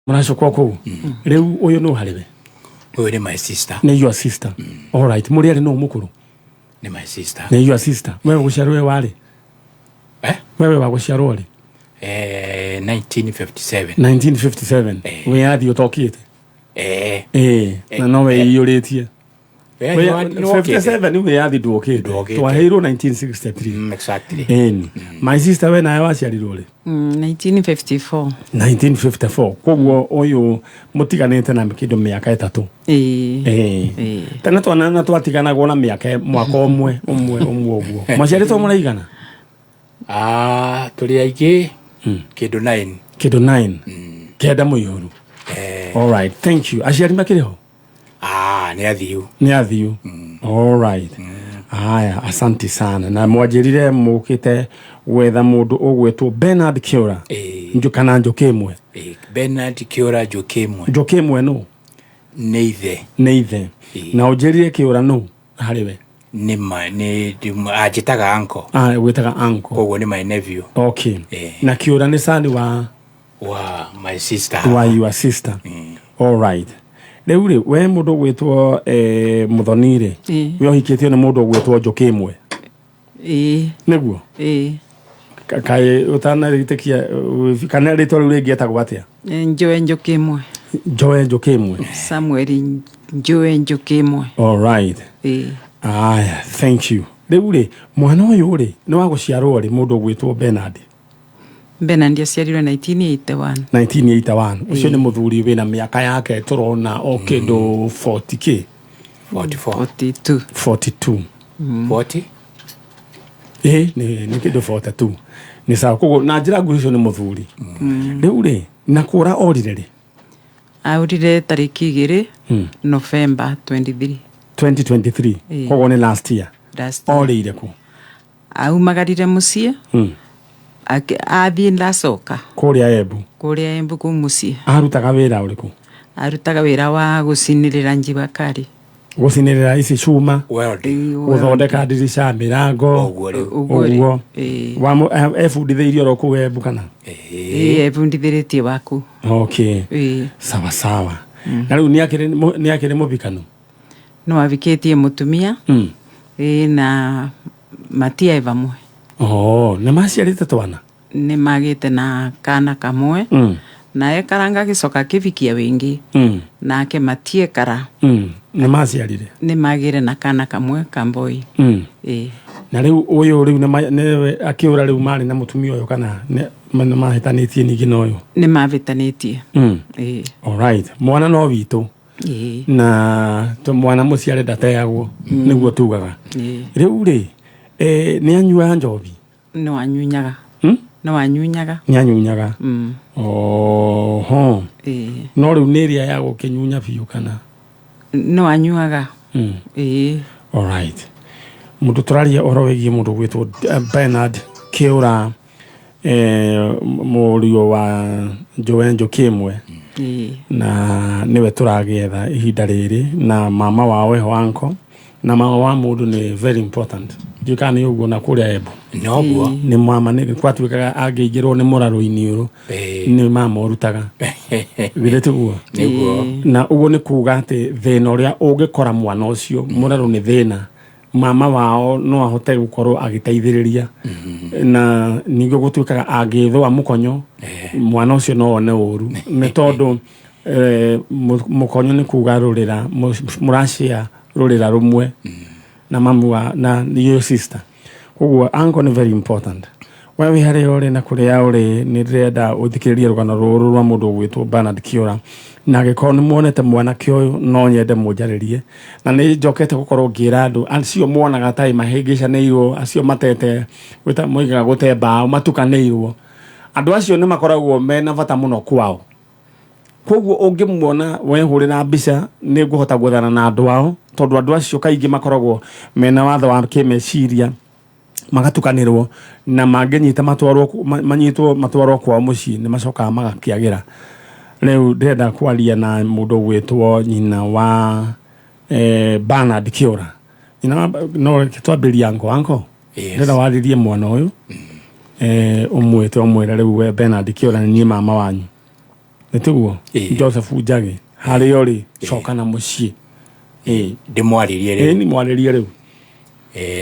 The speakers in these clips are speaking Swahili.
Mnachukua ko. Leo oyo no halibe. Oyo ni my sister. Ne your sister. All right. Muri ari no mukuru. Ni my sister. Ne your sister. Wewe gusharwe wale. Wewe bagusharwe wale. 1957. 1957. We had you talk it. Na no we yoretie. We 57 we had do okay. To a hero 1963. Exactly. My sister when I was yali role. 1954. 1954. Kogwo oyo mutiganete na mikido miaka itatu. Tena twana twatigana gona miaka mwaka omwe ogwo. Maciari to muraigana. Tuli aiki kido 9. Kido 9. Keda muyoru. All right. Thank you. Aciari makireho. Ni athiu. All right. Aya, asante sana. Na mwajirire mukite wetha mundu ogwetwo Bernard Kiora. Njukana njokemwe. Bernard Kiora njokemwe. Njokemwe no. Neithe. Na ujirire Kiora no. Hariwe. Ni ajitaga uncle. Wetaga uncle. Kogo ni my nephew. Okay. Na Kiora ni sani wa my sister. Wa your sister. All right. Leure we mundu gwetwo Muturire. We hiketio na mundu gwetwo Njokemwe. Neguo. Kai utana ritekia kana rito rege ta gwatia. Njokemwe. Njokemwe. Samuel Njokemwe. All right. Thank you. Leure mwana uyu ri no waguciarwo ri mundu gwetwo Bernard. Bernard aciarirwe 1981. 1981. Ucio ni muthuri wina miaka yake turona okindo 40k. 42. 40? Ni kido 42. Ni sawa kogo na njira ngucio ni muthuri. Riu ri nakura orire. Aurire tariki 2 November 23. 2023. Kogo ni last year. Orire ku. Aumagarire mucie. Athie ndacoka kuria Embu ku mucie. Arutaga wira uriku? Arutaga wira wa gucinirira njibakari. Gucinirira ici cuma guthondeka ndirisha mirango uguo. Efundithirio ro ku Embu kana? Efundithirie waku. Okay. Sawa. Na riu ni akire mubikano? No abiketie mutumia. Na matia vamwe. Na maciarite twana? Ni magite na kana kamwe. Na ekaranga gicoka kivikia wingi. Nake matie kara. Na maciarire? Ni magire na kana kamwe kamboi. Na riu uyu riu ne akiura riu mari na mutumia uyu kana ne mahitanitie ningi no uyu? Ni mavitanitie. All right. Mwana no witu. Na to mwana muciare ndateagwo niguo tugaga. Riu ri ni anyua njobi? No anyunyaga. No anyunyaga. Ni anyunyaga. No riu ni ria ya gukinyunya biu kana? No anyuaga. All right. Mundu turaria oro wegi mundu gwetwo Bernard Kiora murio wa Njokemwe. Na niwe turagetha ihinda riri na mama wawe wanko. Na mama wa mundu ni very important. Jukana yugo na kuria Embu. Noguo. Ni mama ni kwatuikaga agigirwo ni muraro-ini uru. Ni mama urutaga. Wirete guo. Niguo. Na ugo ni kuga ati thina uria ungikora mwana ucio muraro ni thina. Mama wao no ahote gukorwo agiteithiriria. Na ningo gutuikaga agithwa mukonyo mwana ucio no one uru. Ni tondu mukonyo ni kuga rurira muracia rurira rumwe na mamu wa na your sister. Koguo uncle ni very important. Wewe hari ore na kuria ore ni renda uthikiriria rugano ruru rwa mundu gwitwo Bernard Kiora. Na giko ni muonete mwana kioyo no nyende mujaririe. Na ni njokete gukorwo ngira andu acio muonaga tai mahingicanirwo acio matete wita moigaga gutemba matukanirwo. Andu acio ni makoragwo mena bata muno kwao. Koguo ungimuona wehurira mbica ni guhota guthana na andu ao tondu andu acio kaingi makoragwo mena watho wa kimeciria magatukanirwo na mangenyita matwarwo kwa mucii ni macokaga magakiagira. Riu ndenda kwaria na mundu gwetwo nyina wa Bernard Kiora. Nyina no twambiria anko ndenda waririe mwana uyu umwete riu Bernard Kiora ni mama wanyu. nituguo Joseph Njagi hari yori coka na mucii ndimwaririe riu ni mwaririe riu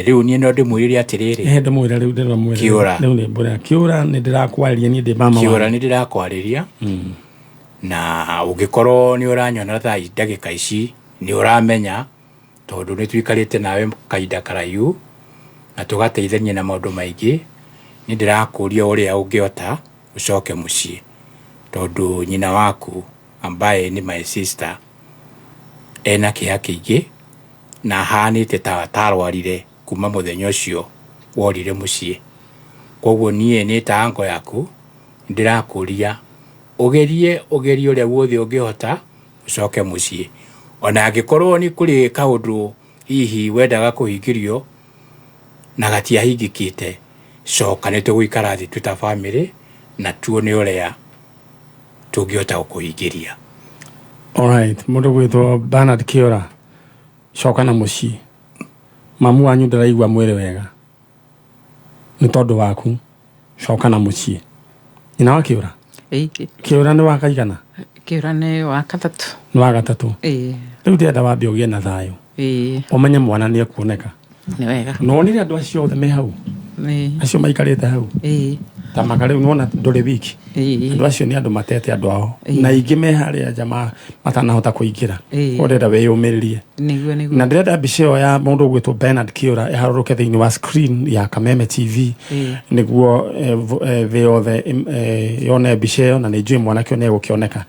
riu nie no ndimwiririe atiriri ndimwira riu ndiramwira Kiura riu ni mbura Kiura ni ndirakwariria ni ndi mama Kiura ni ndirakwariria na ugikorwo ni uranyona thaa ndagika ici ni uramenya tondu ni twikarite nawe kaida karaiu na tugateithania na maundu maingi ni ndirakuria uria ungiota ucoke mucii tondu nyina waku ambaye ni my sister ena kiha kiingi na hanite ta tarwarire kuma muthenya ucio worire mucii koguo nie ni ta ango yaku ndirakuria ugerie uria wothe ungihota ucoke mucii ona angikorwo ni kuri kaundu hihi wendaga kuhingirio na gatiahingikite coka ni tugwikara thi twita family na tuone uria tungihota gukuhingiria. Alright, mundu gwitwo Bernard Kiura coka na mucii mamu wanyu ndaraigua mwiri wega ni tondu waku coka na mucii nyina wa Kiura Kiura ni wakaigana Kiura ni wa gatatu ni wa gatatu riu ndienda wambe ugie na thayu umenye mwana ni ekuoneka ni wega nonire andu acio othe me hau acio maikarite hau ta makare unaona nduri wiki andu acio ni andu matete andu ao na ingi me haria jamaa matanahota kuingira urenda weyumiririe na ndirenda mbica ĩyo ya mundu gwitwo Bernard Kiura iharuruke thiini wa screen ya Kameme TV niguo thi yothe yone mbica ĩyo na ni njui mwanake one gukioneka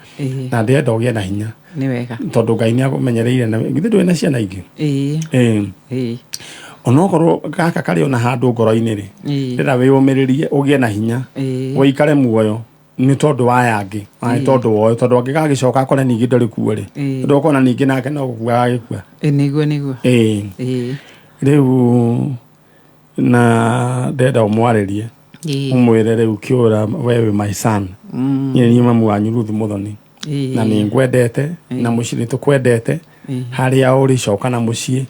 na ndirenda ugie na hinya ni wega tondu Ngai ni agumenyereire na githe ndwe na ciana ingi onokorwo gaka kari ona handu ngoro-ini ri ndira wiyumiririe ugie na hinya uikare muoyo ni tondu wa yangi ai tondu woyo tondu angigagicoka akore ningi ndori kuo ri ndokona ningi nake no gukua agikua niguo riu na ndenda umwaririe umwire riu Kiura wewe my son ni mamu wanyu Ruthi Muthoni na ni ngwendete na mucii tukwendete haria uri coka na mucii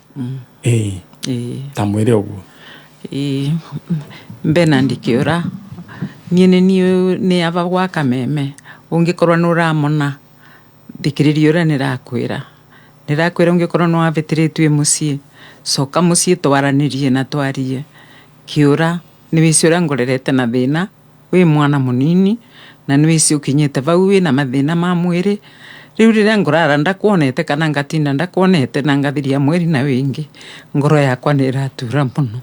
tamwire uguo Bernard Kiura nie ni ava gwa Kameme ungikorwo nuramona thikiriria uria nirakwira ungikorwo nwavitiritwe mucii coka mucii twaranirie na twarie Kiura ni wici uria ngorerete na thina wi mwana munini na ni wici ukinyite vau wina mathina ma mwiri riu riria ngorara ndakuonete kana ngatinda ndakuonete na ngathiria mweri na wingi ngoro yakwa ni iratura muno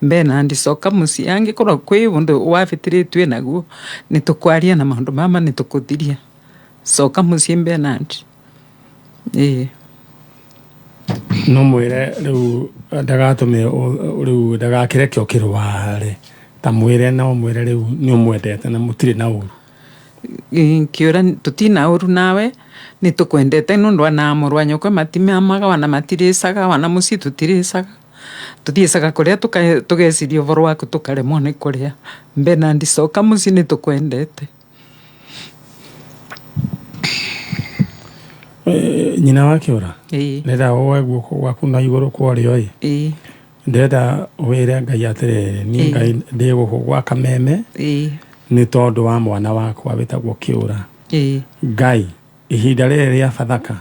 Bernard coka mucii angikorwo kwi undu wavitiritwe naguo ni tukwaria na maundu mama ni tukuthiria coka mucii Bernard no mwire riu ndagatume riu ndagakireke ukirware tamwire no mwire riu ni umwendete na mutire na uru Kiura tutina uru nawe ni tukwendete nundu ana murwa nyoko matimamaga wana matiricaga wana mucii tutiricaga tuthiicaga kuria tugeciria uvoro waku tukaremwo ni kuria Bernard coka mucii ni tukwendete nyina wa Kiura ndenda woe guoko gwaku na iguru kwario ndenda wire Ngai atiriri ni Ngai ndi guoko gwa Kameme ni tondu wa mwana wakwa witagwo Kiura Ngai ihinda riri ria Bathaka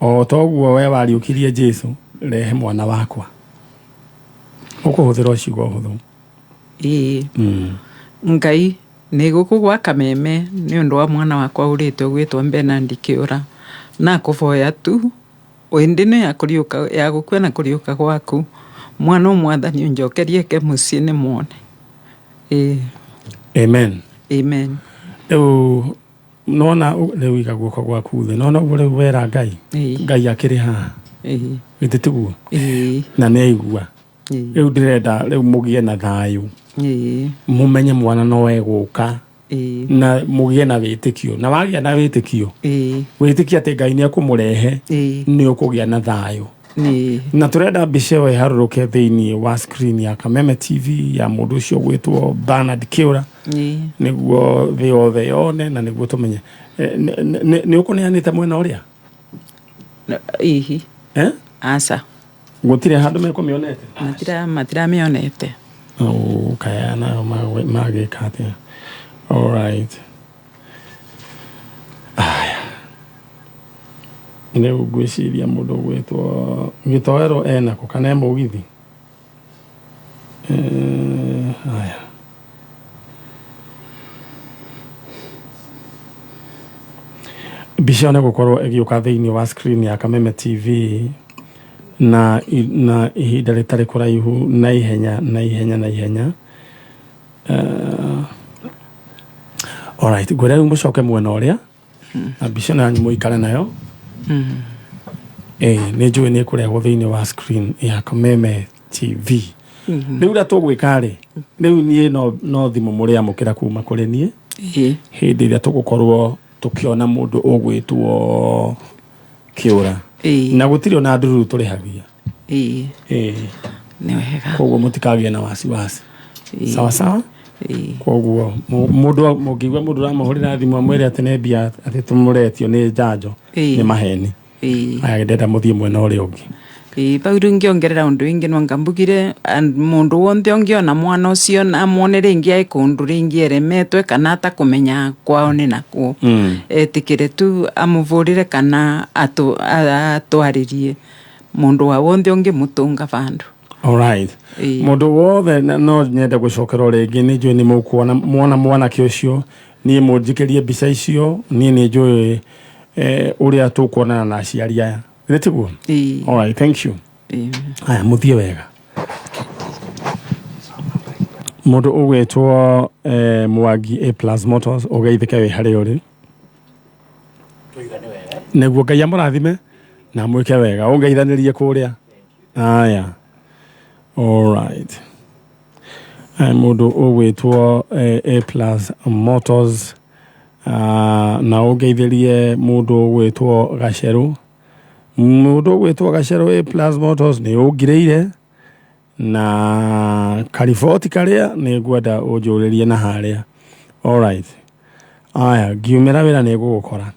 o toguo we wariukirie Jesu rehe mwana wakwa ukuhuthira ucigo huthu Ngai ni guku gwa Kameme ni undu wa mwana wakwa uritwe gwitwo Bernard Kiura na kuvoya tu wendine ya gukua na kuriuka gwaku mwana umwathani unjokerie ke mucii ni mwone amen riu nona riu iga guoko gwaku the nona riu wera Ngai akiri haha gitituguo na ni aigua riu ndirenda riu mugie na thayu mumenye mwana no eguka na mugie na witikio na wagia na witikio witikia ati Ngai ni akumurehe ni ukugia na thayu na turenda mbica ĩyo iharuruke thiini wa screen ya Kameme TV ya mundu ucio gwitwo Bernard Kiura niguo thi yothe yone na niguo tumenye ni ukuneanite mwena uria asa gutire handu mekumionete matira mionete kaya na magikate all right nä å ngwä ciria må ndå gwä two gä toero enako kana e må githi aya mbica nä gå korwo ä gä å ka thä inä wa screen ya Kameme TV na ihinda rä tarä kå raihu na ihenya alright ngwä ra rä u må coke mwena å rä a na mbica nanyu må ikare nayo nä njå ä nä kå rehwo thä inä wa screen ya Kameme TV rä u rä a tå gwä ka rä rä u niä no thimå må rä amå kä ra kuma kå rä niä hä ndä ä rä a tå gå korwo tå kä ona må ndå å gwä two kä å ra na gå tirä ona ndururu tå rä hagia koguo må tikagä na wasiwasi sawa koguo må ndå må ngä igua må ndå ramå hå rä ra thimå amwä re atä nä mbia atä tå må retio nä njanjo nä maheni aya ndenda må thiä mwena å rä a å ngä bau rä ngä ongerera å ndå ingä nwanga mbugire må ndå wonthe å ngä ona mwana å cio amwone rä ngä aä kå ndå rä ngä eremetwe kana atakå menya kwao nä nakuo etä kä re tu amå vå rä re kana atwarä rie må ndå wa wonthe å ngä må tå nga bandå må ndå wothe no nyende gå cokerwo rä ngä nä njå nä må kuona mwanake å cio niä må njikä rie mbica icio niä nä njå å rä a tå kuonana na aciari aya rä tiguo thank you aya må thiä wega må ndå å gwä two Mwangi A+ Motors å geithä ke wä harä å rä nä guo Ngai amå rathime na mwä ke wega å ngeithanä rie kå rä a aya må ndå å gwä two A+ Motors na å ngeithä rie må ndå å gwä two Gacerå må ndå å gwä two Gacerå A+ Motors nä å ngirä ire na kariboti karä a nä ngwenda å njå rä rie na harä a aya ngiumä ra wä ra nä gå gå kora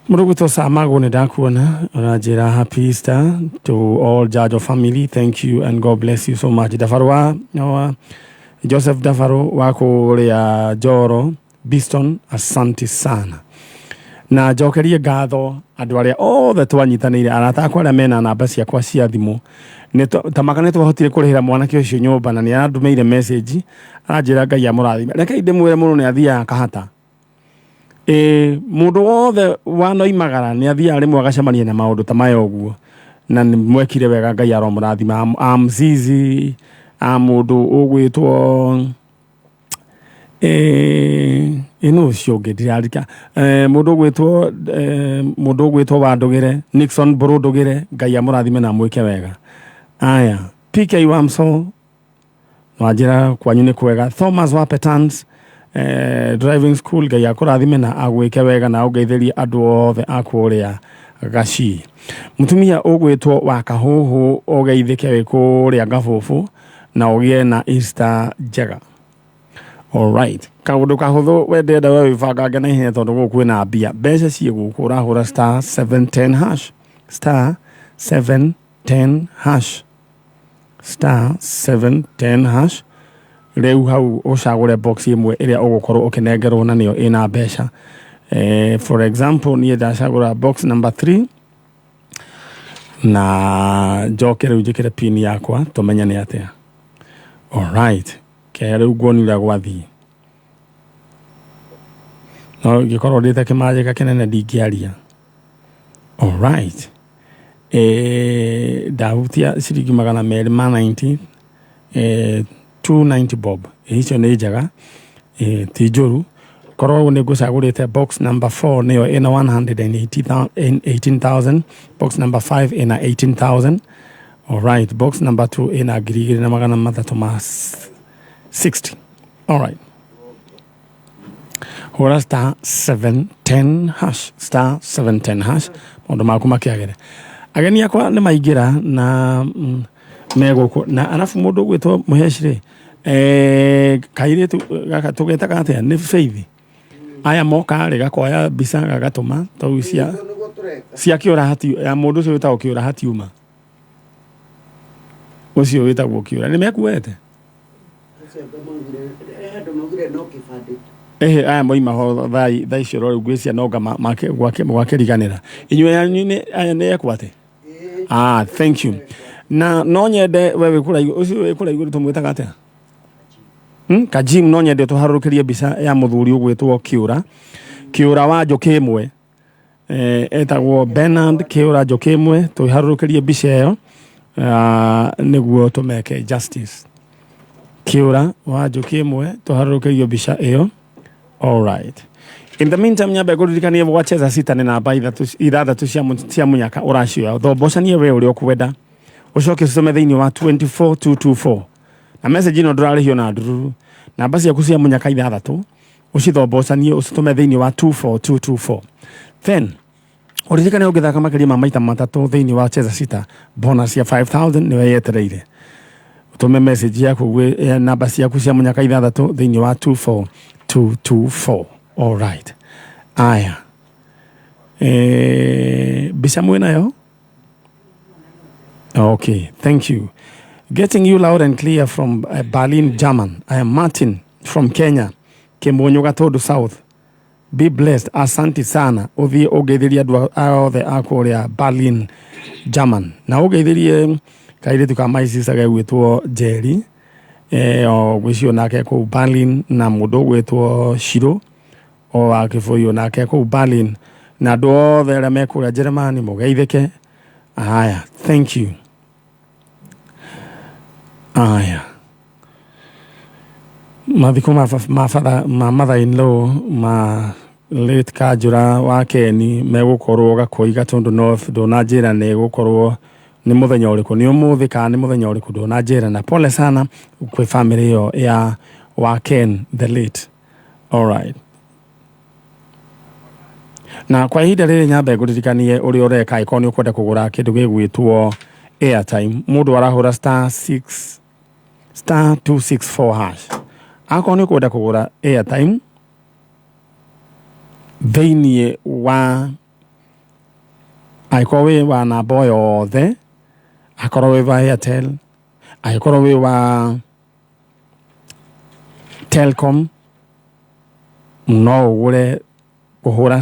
må ndå å gwä two Samagå nä ndakuona å ranjä ra happy Easter to all Njanjo family. Thank you and God bless you so much. Dabarå wa Joseph Dabarå wa kå rä a Njoro Biston, asante sana na njokerie ngatho andå arä a othe twanyitanä ire arata akwa arä a mena namba ciakwa cia thimå tamaka nä twahotire kå rä hä ra mwanake å cio nyåmba na nä arandå mä ire message aranjä ra Ngai amå rathime rekei ndä mwä re må ndå nä athiaga kahata må ndå wothe wanoimagara nä athiaga rä mwe agacemania na maå ndå ta maya å guo na nä mwekire wega Ngai aromå rathima amzizi må ndå å gwä two ino cio ngä ndirarika må ndå å gwä two Wandå gä re Nixon Mbå ndå gä re Ngai amå rathime na mwä ke wega aya PK Wamso wanjä ra kwanyu nä kwega Thomas wa Petans driving school Ngai akå rathime na agwä ke wega na å ngeithä rie andå othe akå rä a Gaci mutumia å gwä two wa Kahå hå å geithä ke wä kå rä a Ngabåbå na å gä e na Easter njega kaå ndå kahå thå wendenda we wä bangange na ihenya tondå gå kwä na mbia mbeca ciä gå kå å rahå ra *710# rä u hau å cagå re box ĩmwe ĩrĩa å gå korwo å kä nengerwo na nä yo ä na mbeca for example niä ndacagå ra box number 3 na njoke rä u njä kä re pin yakwa tå menya nä atä ke rä u nguoni å rä a gwathiä no ngä korwo ndä te kä manjä ka kä nene ndingä aria ndahutia ciringi 290 290 bob icio nä njega ti njåru korwo nä ngå cagå rä te box number 4 nä yo ä na 118,000 box number 5 ä na 18,000 box number 2 ä na 2,360 hå ra *710# maå ndå maku makä agere ageni akwa nä maingä ra na megå na arabu må ndå å gwä two må heci rä kairä gaka tå getaga atä a nä beithi aya moka rä gakoya mbica gagatå ma tau cia kä å rahati ya må ndå å cio wä tagwo kä å rahatiuma å cio wä tagwo kä å ra nä mekuete aya moima ho thai cio rori gwĩcia nonga gwakĩriganĩra inyuĩ yanyu aya nĩ ekwate thank you na no nyende we wĩkũraigu ũcio wĩkũraigu tũmwĩtaga atĩa Kajim no nyende tũharũrũkĩrie mbica ya mũthuri ũgwĩtwo Kĩũra wa Njũkĩmwe etagwo Bernard Kĩũra Njũkĩmwe tũharũrũkĩrie mbica ĩyo nĩguo tũmeke justice Kĩũra wa Njũkĩmwe tũharũrũkĩrie mbica ĩyo. All right. In the meantime, nyambe kũririkania gwacheza sita nĩ namba ithathatũ cia munyaka ũracioya thombocanie we ũrĩa ũkwenda ũcoke ũcome thĩinĩ wa 24224 na message ĩno ndũrarĩhio na ndururu namba ciaku cia munyaka ithathatũ ũcithombocanie ũcitume thĩinĩ wa 24224 then ũririkane ũngĩthaka makĩria ma maita matatũ thĩinĩ wa cheza sita bonus ya 5000 nĩwe yetereire utume message yaku gwĩ namba ciaku cia munyaka ithathatũ thĩinĩ wa 24224. All right. Aya. Bisa mwena. Okay, thank you. Getting you loud and clear from Berlin, German. I am Martin from Kenya. Kembonyo Gatodo South. Be blessed. Asante sana. Ovi ogedhiria othe akoria Berlin, German. Na ogedhirie kaire tukamaisi saga gwitwo Jerry. Gwicio nake ku Berlin na mundu gwitwo Shiro. O akifoyo nake ku Berlin na do othe mekura Germany mugeithike. Aya, thank you. Aya. Mathiko ma mother-in-law ma late Kajura wa Keni megukorwo Gakoi Gatundu North ndona njira ne gukorwo ni muthenya uriku ni umuthi kana ni muthenya uriku ndona njira na pole sana kwi family yo ya wa Ken the late. All right. Na kwa ihinda rĩrĩ nyambe ngũririkanie ũrĩa ũreka ĩkorwo nĩ ũkwenda kũgũra kĩndũ gĩgwĩtwo airtime mũndũ arahũra *264 hash akorwo nĩ ũkwenda kũgũra airtime thĩinĩ wa akorwo wĩ wa namba o yothe akorwo wĩ wa Airtel akorwo wĩ wa Telcom no ũgũre kuhura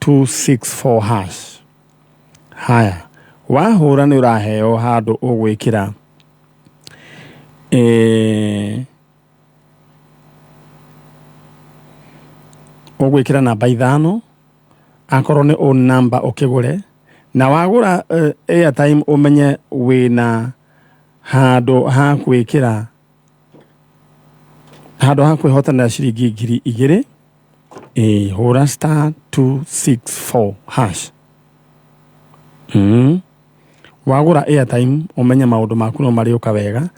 *264 hash. Haya. Wahura ni uraheo handu ugwikira ugwikira namba 5 akorwo ni o number ukigure na wagura airtime umenye wina handu ha gwikira handu ha kwihotana ciringi 2000 hura *264 hash. Wagura airtime umenye maundu maku no mariuka wega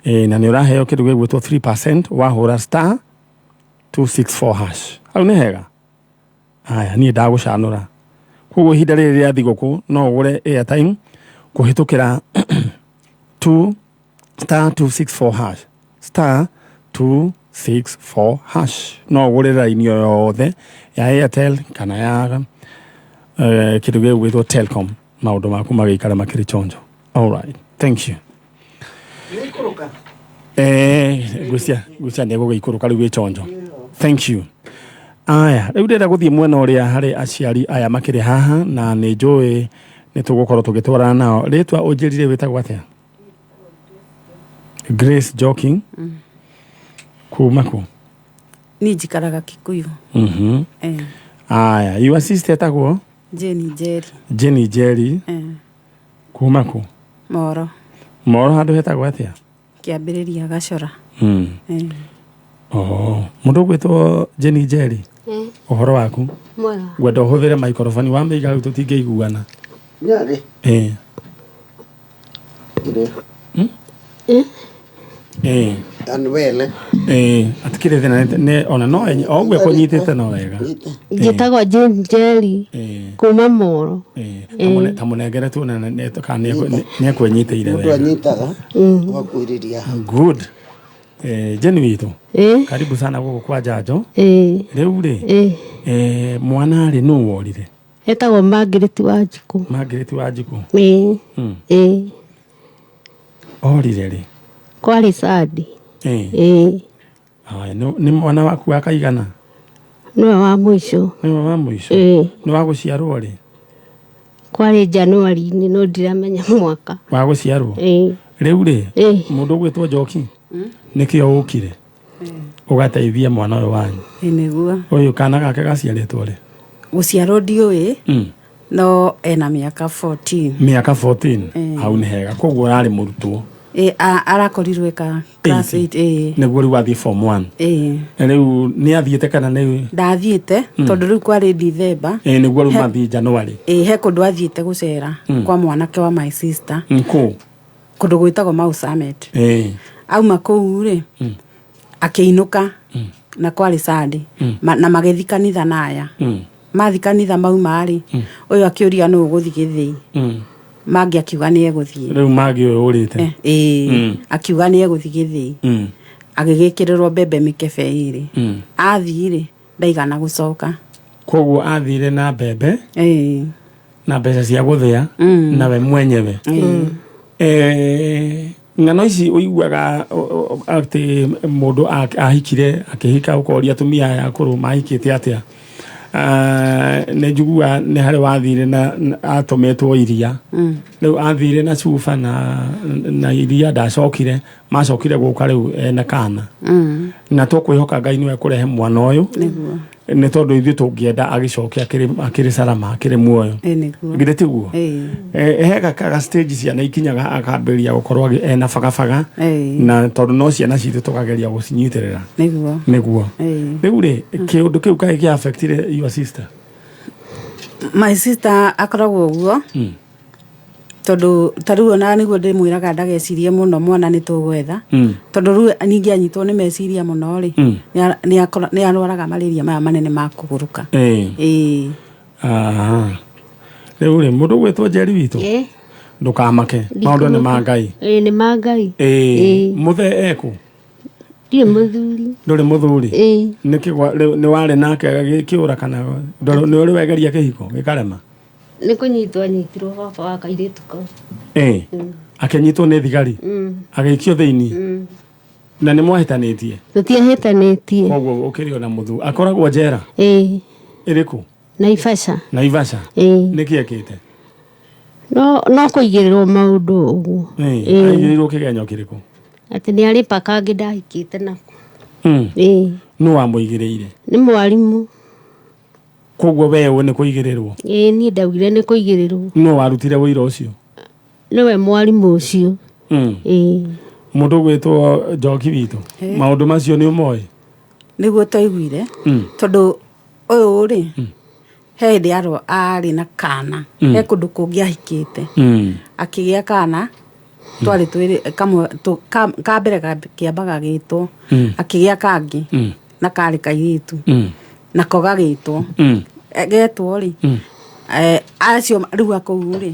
na ni uraheo kindu gigwitwo 3% wahura *264 hash. Au ni hega. Aya ni ndagucanura. Koguo ihinda rĩrĩ rĩa thigũkũ no ũgũre airtime kuhitukira *264 hash *264 hash no ũgũre raini yothe ya Airtel kana ya kindu gĩgwĩtwo Telcom maundu maku magĩikara makĩrĩ chonjo. All right, thank you. Gucia nego gĩikũrũka rĩu gĩ chonjo. Thank you. Aya rĩu ndĩrenda gũthiĩ mwena ũrĩa harĩ aciari aya makĩrĩ haha na nĩ njũĩ nĩ tũgũkorwo tũgĩtwarana nao. Rĩtwa ũnjĩrire wĩtagwo atĩa? Grace Joking. Kuma ku? Ni njikaraga Kikuyu. Aya, you assist etagwo? Jenny Jerry. Kuma ku? Moro handu hetagwo atĩa? Kĩambĩrĩria Gacora. Mundu gwĩtwo Jenny Jerry. Ũhoro waku? Mwega. Gwenda ũhũthĩre microphone wa mĩiga rĩu tũtingĩiguana. Nyarĩ. Anwele. Atikire thina ne ona no ogwe kũnyitĩte no wega. Njĩtagwo Jane Jerry. Kuma Moro. Tamunengere tu na ne kana ne kwenyitĩire wega. Twanyitaga. Wakwĩrĩria. Good. Jenny witũ. Karibu sana gũkũ kwa Njanjo. Rĩu rĩ. Mwana rĩ nũ worire? Etagwo Margaret Wanjikũ. Margaret Wanjikũ. Orire rĩ? Kwarĩ Sadi. Nĩ mwana waku wa kaigana? Nĩwe wa mũico. Nĩwe wa mũico? Nĩ wa gũciarwo rĩ? Kwarĩ Januari-inĩ no ndiramenya mwaka. Wa gũciarwo? Rĩu rĩ, mũndũ ũgwĩtwo Njoki nĩkĩo ũkire ũgateithia mwana ũyũ wanyu? Nĩguo. Ũyũ kana gake gaciarĩtwo rĩ? Gũciarwo ndiũĩ no ena mĩaka 14. Mĩaka 14? Hau nĩ hega. Koguo ararĩ mũrutwo? Arakorirwo eka class 8. Nĩguo rĩu athiĩ form 1? Rĩu nĩ athiĩte kana nĩ? Ndathiĩte tondũ rĩu kwarĩ December. Nĩguo rĩu mathiĩ January? He kũndũ athiĩte gũcera kwa mwanake wa my sister. Kũ? Kũndũ gwĩtagwo Mau Summit. Auma kũu rĩ akĩinũka na kwarĩ Sunday na magĩthi kanitha naya. Mathi kanitha mauma rĩ ũyũ akĩũria nũ ũgũthi Gĩthĩi. Mangĩ akiuga nĩ egũthiĩ. Rĩu Mangĩ ũyũ ũrĩte? Akiuga nĩ egũthiĩ Gĩthĩi. Agĩgĩkĩrĩrwo mbembe mĩkebe ĩrĩ. Athiĩ rĩ ndaigana gũcoka. Koguo athire na mbembe na mbeca cia gũthĩa na we mwenyewe. Ng'ano ici ũiguaga atĩ mũndũ ahikire akĩhika ũkoria atumia aya akũrũ mahikĩte atĩa? Nĩ njiguaga nĩ harĩ wathire na atũmĩtwo iria. Rĩu athire na cuba na iria ndacokire, macokire gũka rĩu ena kana. Na tũkwĩhoka Ngai nĩwe kũrehe mwana ũyũ nĩ tondũ ithuĩ tũngĩenda agĩcoke akĩrĩ salama akĩrĩ muoyo. Githĩ tiguo? Hega kaga stage ciana ikinyaga akambĩrĩria gũkorwo ena bagabaga na tondũ no ciana citũ tũkageria gũcinyitĩrĩra. Nĩguo. Rĩu rĩ kĩũndũ kĩu kaĩ kĩ affectire your sister? My sister akoragwo ũguo tondũ tarĩu ona nĩguo ndĩmwĩraga ndagecirie mũno mwana nĩ tũgwetha tondũ rĩu ningĩ anyitwo nĩ meciria mũno rĩ nĩ arwaraga malaria maya manene ma kũgũrũka. Rĩu rĩ mũndũ gwĩtwo Njeri witũ ndũkamake, maũndũ nĩ ma Ngai. Nĩ ma Ngai. Mũthee ekũ? Ndirĩ mũthuri. Ndũrĩ mũthuri? Nĩ warĩ nake gĩkĩũra kana nĩ ũrĩ wegeria kĩhiko gĩkarema? Nĩ kũnyitwo anyitirwo baba wa kairĩtu kau. Akĩnyitwo nĩ thigari agĩikio thĩinĩ na nĩ mwahĩtanĩtie? Tũtiahĩtanĩtie. Koguo ũkĩrĩ ona mũthuri akoragwo njera? Ĩrĩkũ? Naivasha. Naivasha? Nĩkĩ ekĩte? No kũigĩrĩrwo maũndũ ũguo. Aigĩrĩrwo kĩgenyo kĩrĩkũ? Atĩ nĩ arĩ paka angĩ ndahikĩte nako. Nũ wamũigĩrĩire? Nĩ mwarimũ. Koguo we nĩ kũigĩrĩrwo? Niĩ ndaugire nĩ kũigĩrĩrwo. Nũ warutire wĩra ũcio? Nĩwe mwarimũ ũcio. Mũndũ gwĩtwo Njoki witũ, maũndũ macio nĩ ũmoĩ? Nĩguo twaiguire tondũ ũyũ rĩ he hĩndĩ arĩ na kana he kũndũ kũngĩ ahikĩte akĩgĩa kana twarĩ twĩrĩ kamwe ka mbere kĩambaga gĩtwo akĩgĩa kangĩ na karĩ kairĩtu nako gagĩtwo getwo rĩ acio rĩu akũu rĩ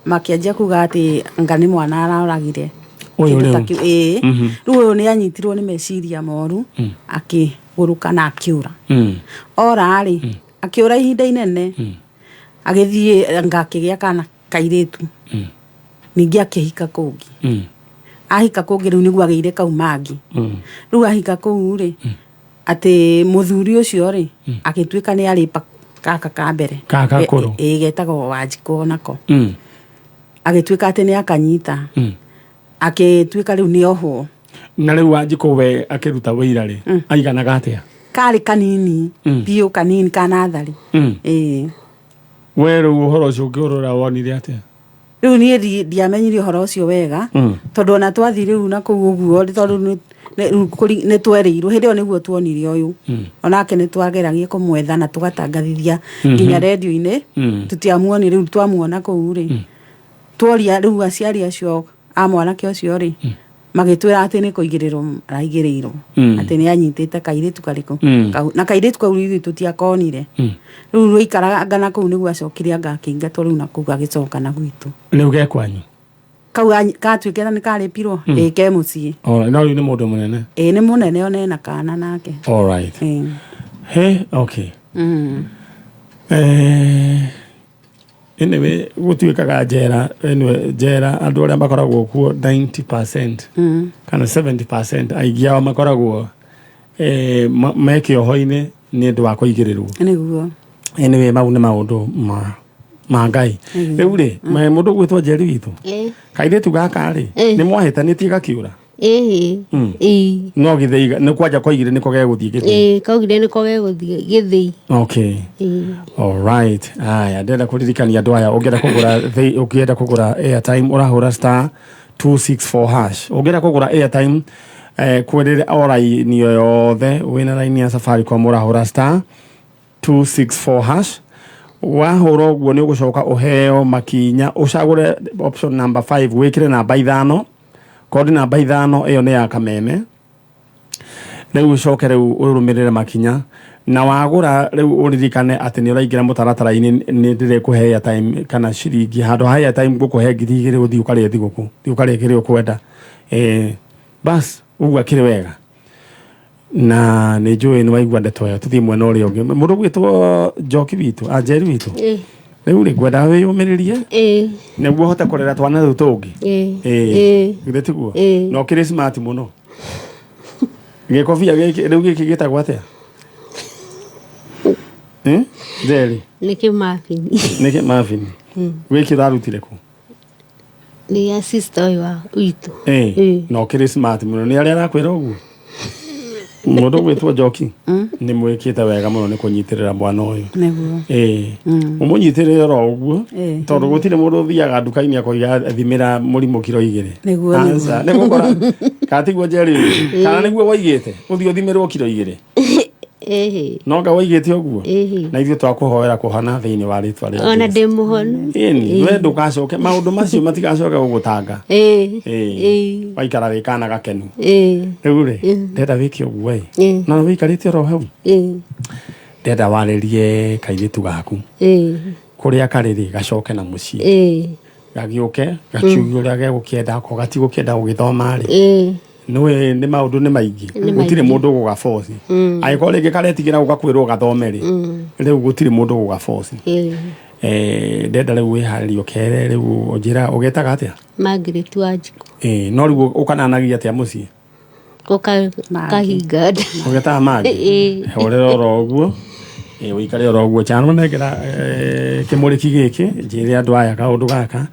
makĩanjia kuga atĩ anga nĩ mwana aroragire. Rĩu ũyũ nĩ anyitirwo nĩ meciria moru akĩgũrũka na akĩũra. Ora rĩ akĩũra ihinda inene agĩthiĩ anga akĩgĩa kana kairĩtu ningĩ akĩhika kũngĩ. Ahika kũngĩ rĩu nĩguo agĩire kau Mangĩ. Rĩu ahika kũu rĩ atĩ mũthuri ũcio rĩ agĩtuĩka nĩ arĩpa kaka ka mbere getagwo Wanjikũ nako agĩtuĩka atĩ nĩ akanyita agĩtuĩka rĩu nĩ ohwo. Na rĩu Wanjikũ we akĩruta wĩira rĩ aiganaga atĩa? Karĩ kanini biũ kanini ka natharĩ. We rĩu ũhoro ũcio ũngĩũrora wonire atĩa? Rĩu niĩ ndiamenyire ũhoro ũcio wega tondũ ona twathi rĩu na kũu ũguo tondũ nĩ twerĩirwo hĩndĩ ĩyo nĩguo tuonire ũyũ onake nĩ twageragia kũmwetha na tũgatangathithia nginya redio-inĩ tũtiamuoni. Rĩu twamuona kũu rĩ tworia rĩu aciari acio a mwanake ũcio rĩ magĩtwĩra atĩ nĩ kũigĩrĩrwo araigĩrĩirwo atĩ nĩ anyitĩte kairĩtu karĩkũ na kairĩtu kau ithuĩ tũtiakonire. Rĩu rũikaraga na kũu nĩguo acokire anga akĩingatwo rĩu na kũu agĩcoka na gwitũ. Rĩu ge kwanyu kau gatuĩkĩra nĩ karĩpirwo ke mũciĩ. No rĩu nĩ mũndũ mũnene? Nĩ mũnene ona ena kana nake. Okay. Anyway, gũtuĩkaga njera andũ arĩa makoragwo kuo 90% kana 70% aingĩ ao makoragwo me kĩoho-inĩ nĩ ũndũ wa kũigĩrĩrwo nĩguo anyway mau nĩ maũndũ ma Ngai rĩu rĩ mũndũ gwĩtwo Njeri witũ kairĩtu gaka rĩ nĩ mwahĩtanĩtie gakĩũra no gĩthĩi nĩ kwanja koigire nĩko gegũthiĩ gĩthĩi kaugire nĩko gegũthiĩ gĩthĩi okay all right aya ndenda kũririkania andũ aya ũngĩenda kũgũra airtime ũrahũra star 264 hash ũngĩenda kũgũra airtime kwĩrĩre oraini yothe wĩna raini ya Safaricom ũrahũra star 264 hash wahũra ũguo nĩ ũgũcoka ũheo makinya ũcagũre option number 5 wĩkĩre namba 5 kodi namba 5 ĩyo nĩ ya kameme rĩu ũcoke rĩu ũrũmĩrĩre makinya na wagũra rĩu ũririkane atĩ nĩ ũraingĩra mũtaratara-inĩ nĩ ndĩrekũhe airtime kana ciringi handũ ha airtime ngũkũhe ngiri igĩrĩ gũthiĩ ũkarĩe thigũkũ thiĩ ũkarĩe kĩrĩa ũkwenda bas ũguo akĩrĩ wega na nĩ njũĩ nĩ waigua ndeto ĩyo tũthiĩ mwena ũrĩa ũngĩ mũndũ gwĩtwo Njoki witũ Njeri witũ rĩu rĩ ngwenda wĩyũmĩrĩrie nĩguo hote kũrera twana rĩu tũngĩ githĩ tiguo no kĩrĩ smart mũno gĩkobia gĩkĩ rĩu gĩkĩ gĩtagwo atĩa Njeri nĩkĩ mabini wĩkĩ ũrarutire kũ nĩ ya sister ũyũ wa witũ no kĩrĩ smart mũno nĩ arĩa arakwĩra ũguo mũndũ gwĩtwo Njoki nĩ mwĩkĩte wega mũno nĩ kũnyitĩrĩra mwana ũyũ ũmũnyitĩrĩre oro ũguo tondũ gũtirĩ mũndũ ũthiaga nduka-inĩ akoiga thimĩra mũrimũ kiro 2 nĩ gũkora katiguo Njeri kana nĩguo waigĩte ũthiĩ ũthimĩrwo kiro 2 no nga waigĩte ũguo na ithuĩ twakũhoera kũhana thĩinĩ wa rĩtwa rĩa ona ndĩ mũhono we ndũgacoke maũndũ macio matigacoke gũgũtanga waikara wĩ kana gakenu rĩu rĩ ndenda wĩke ũguo na wĩikarĩte oro hau ndenda warĩrie kairĩtu gaku kũrĩa karĩ gacoke na mũciĩ gagĩũke gakiuge ũrĩa gegũkĩenda ko gatigũkĩenda gũgĩthoma rĩ nĩ maũndũ nĩ maingĩ gũtirĩ mũndũ gũgaboci angĩkorwo rĩngĩ karetigĩra gũgakwĩrwo gathome rĩ rĩu gũtirĩ mũndũ gũgaboci ndenda rĩu wĩharĩrie ũkere rĩu njĩra ũgetaga atĩa Margaret Wanjikũ no rĩu ũkananagia atĩa mũciĩ kahinga ũgetaga Magi horera oro ũguo ũikare oro ũguo chano nengera kĩmũrĩki gĩkĩ njĩre andũ aya kaũndũ gaka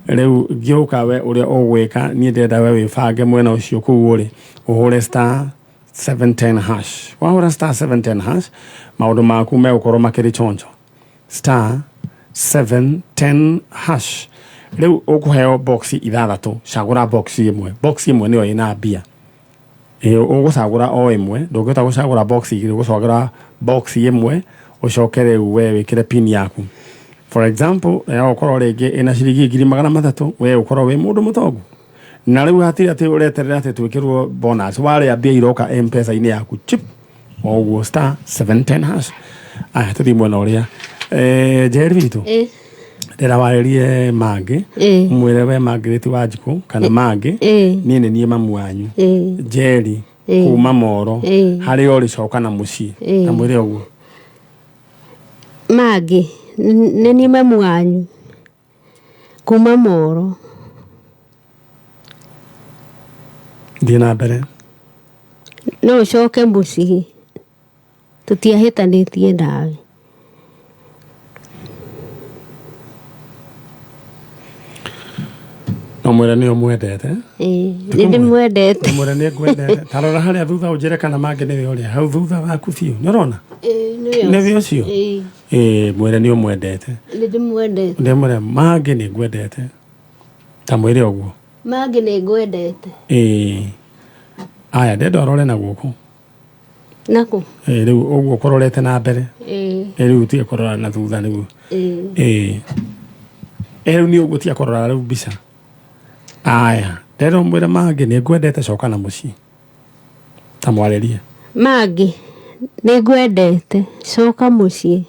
rĩu ngĩũka we ũrĩa ũgwĩka niĩ ndenda we wĩbange mwena ũcio kũu ũrĩ ũhũre star 710 hash wahũra star 710 hash maũndũ maku megũkorwo makĩrĩ chonjo star 710 hash rĩu ũkũheo box 6 cagũra box ĩmwe nĩyo ĩna mbia ũgũcagũra o ĩmwe ndũngĩhota gũcagũra box 2 ũgũcagũra box ĩmwe ũcoke rĩu we wĩkĩre pin yaku for example ũkorwo rĩngĩ ĩna ciringi 300 we ũkorwo wĩ mũndũ mũtongu na rĩu hatirĩ atĩ ũreterera atĩ twĩkĩrwo bonus warĩa mbia iroka M-Pesa-inĩ yaku chip ũguo star 710 hash aya tũthiĩ mwena ũrĩa Njeri witũ ndĩra warĩrie Magi mwĩre we Margaret Wanjikũ kana Magi niĩ nĩ niĩ mamu wanyu Njeri kuma Moro harĩa ũrĩcoka na mũciĩ na mwĩre ũguo Magi nĩ niĩ mamu wanyu kuma Moro thiĩ na mbere no ũcoke mũciĩ tũtiahĩtanĩtie nawe no mwĩre nĩ ũmwendete nĩ ndĩmwendete mwĩre nĩ ngwendete tarora harĩa thutha ũnjĩre kana Magi nĩwe ũrĩa hau thutha waku biũ nĩ ũrona nĩwe ũcio mwĩre nĩ ũmwendete nĩ ndĩmwendete ndĩmwĩre Magi nĩ ngwendete ta mwĩre ũguo Magi nĩ ngwendete aya ndenda ũrore na guoko nakũ rĩu ũguo ũkororete na mbere rĩu tiga kũrora na thutha nĩguo rĩu nĩ ũguo tiga kũrora rĩu mbica aya ndenda ũmwĩre Magi nĩ ngwendete coka na mũciĩ ta mwarĩrie Magi nĩ ngwendete coka mũciĩ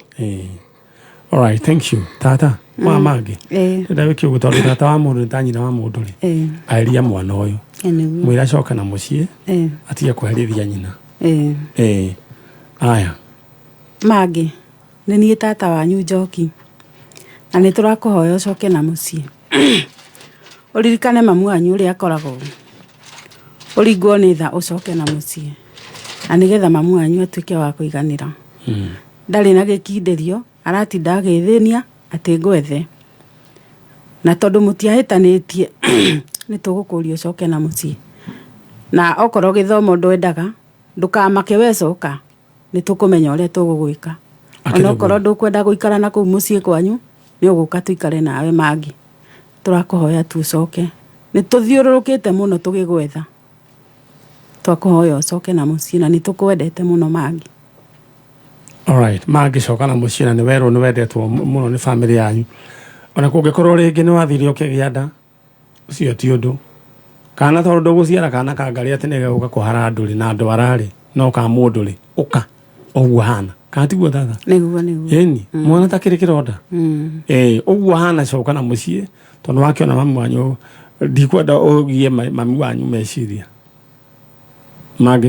all right thank you tata wa Magi ndenda wĩke ũguo tondũ tata wa mũndũ nĩ ta nyina wa mũndũ rĩ aĩria mwana ũyũ mwĩra acoka na mũciĩ atige kũherithia nyina aya Magi nĩ niĩ tata wanyu Njoki na nĩ tũrakũhoya ũcoke na mũciĩ ũririkane mamu wanyu ũrĩa akoragwo ũringwo nĩ tha ũcoke na mũciĩ na nigetha mamu wanyu atuike wa kuiganira ndari na gikinderio aratinda agithenia ati ngwethe na tondu mutiahitanitie ni tugukuria coke na mucii na okorwo githomo ndwendaga ndukamake wecoka ni tukumenya uria tugugwika ona okorwo ndukwenda guikara na kuu mucii kwanyu ni uguka tuikare nawe Mangi turakuhoya tucoke ni tuthiururukite muno tugigwetha twakuhoya ucoke na mucii na ni tukwendete muno Mangi. Alright, Mangi coka na mucii na ni werwo ni wendetwo muno ni family yanyu ona kungikorwo ringi ni wathire ukigianda ucio ti undu kana tondu guciara kana kangari ati ni guka kuhara nduri na andu arari no ka mundu ri uka oguo hana kana tiguo tata niguo eni mwana takiri kironda oguo hana coka na mucii tondu wakiona mamu wanyu ndikwenda ugie mamu wanyu meciria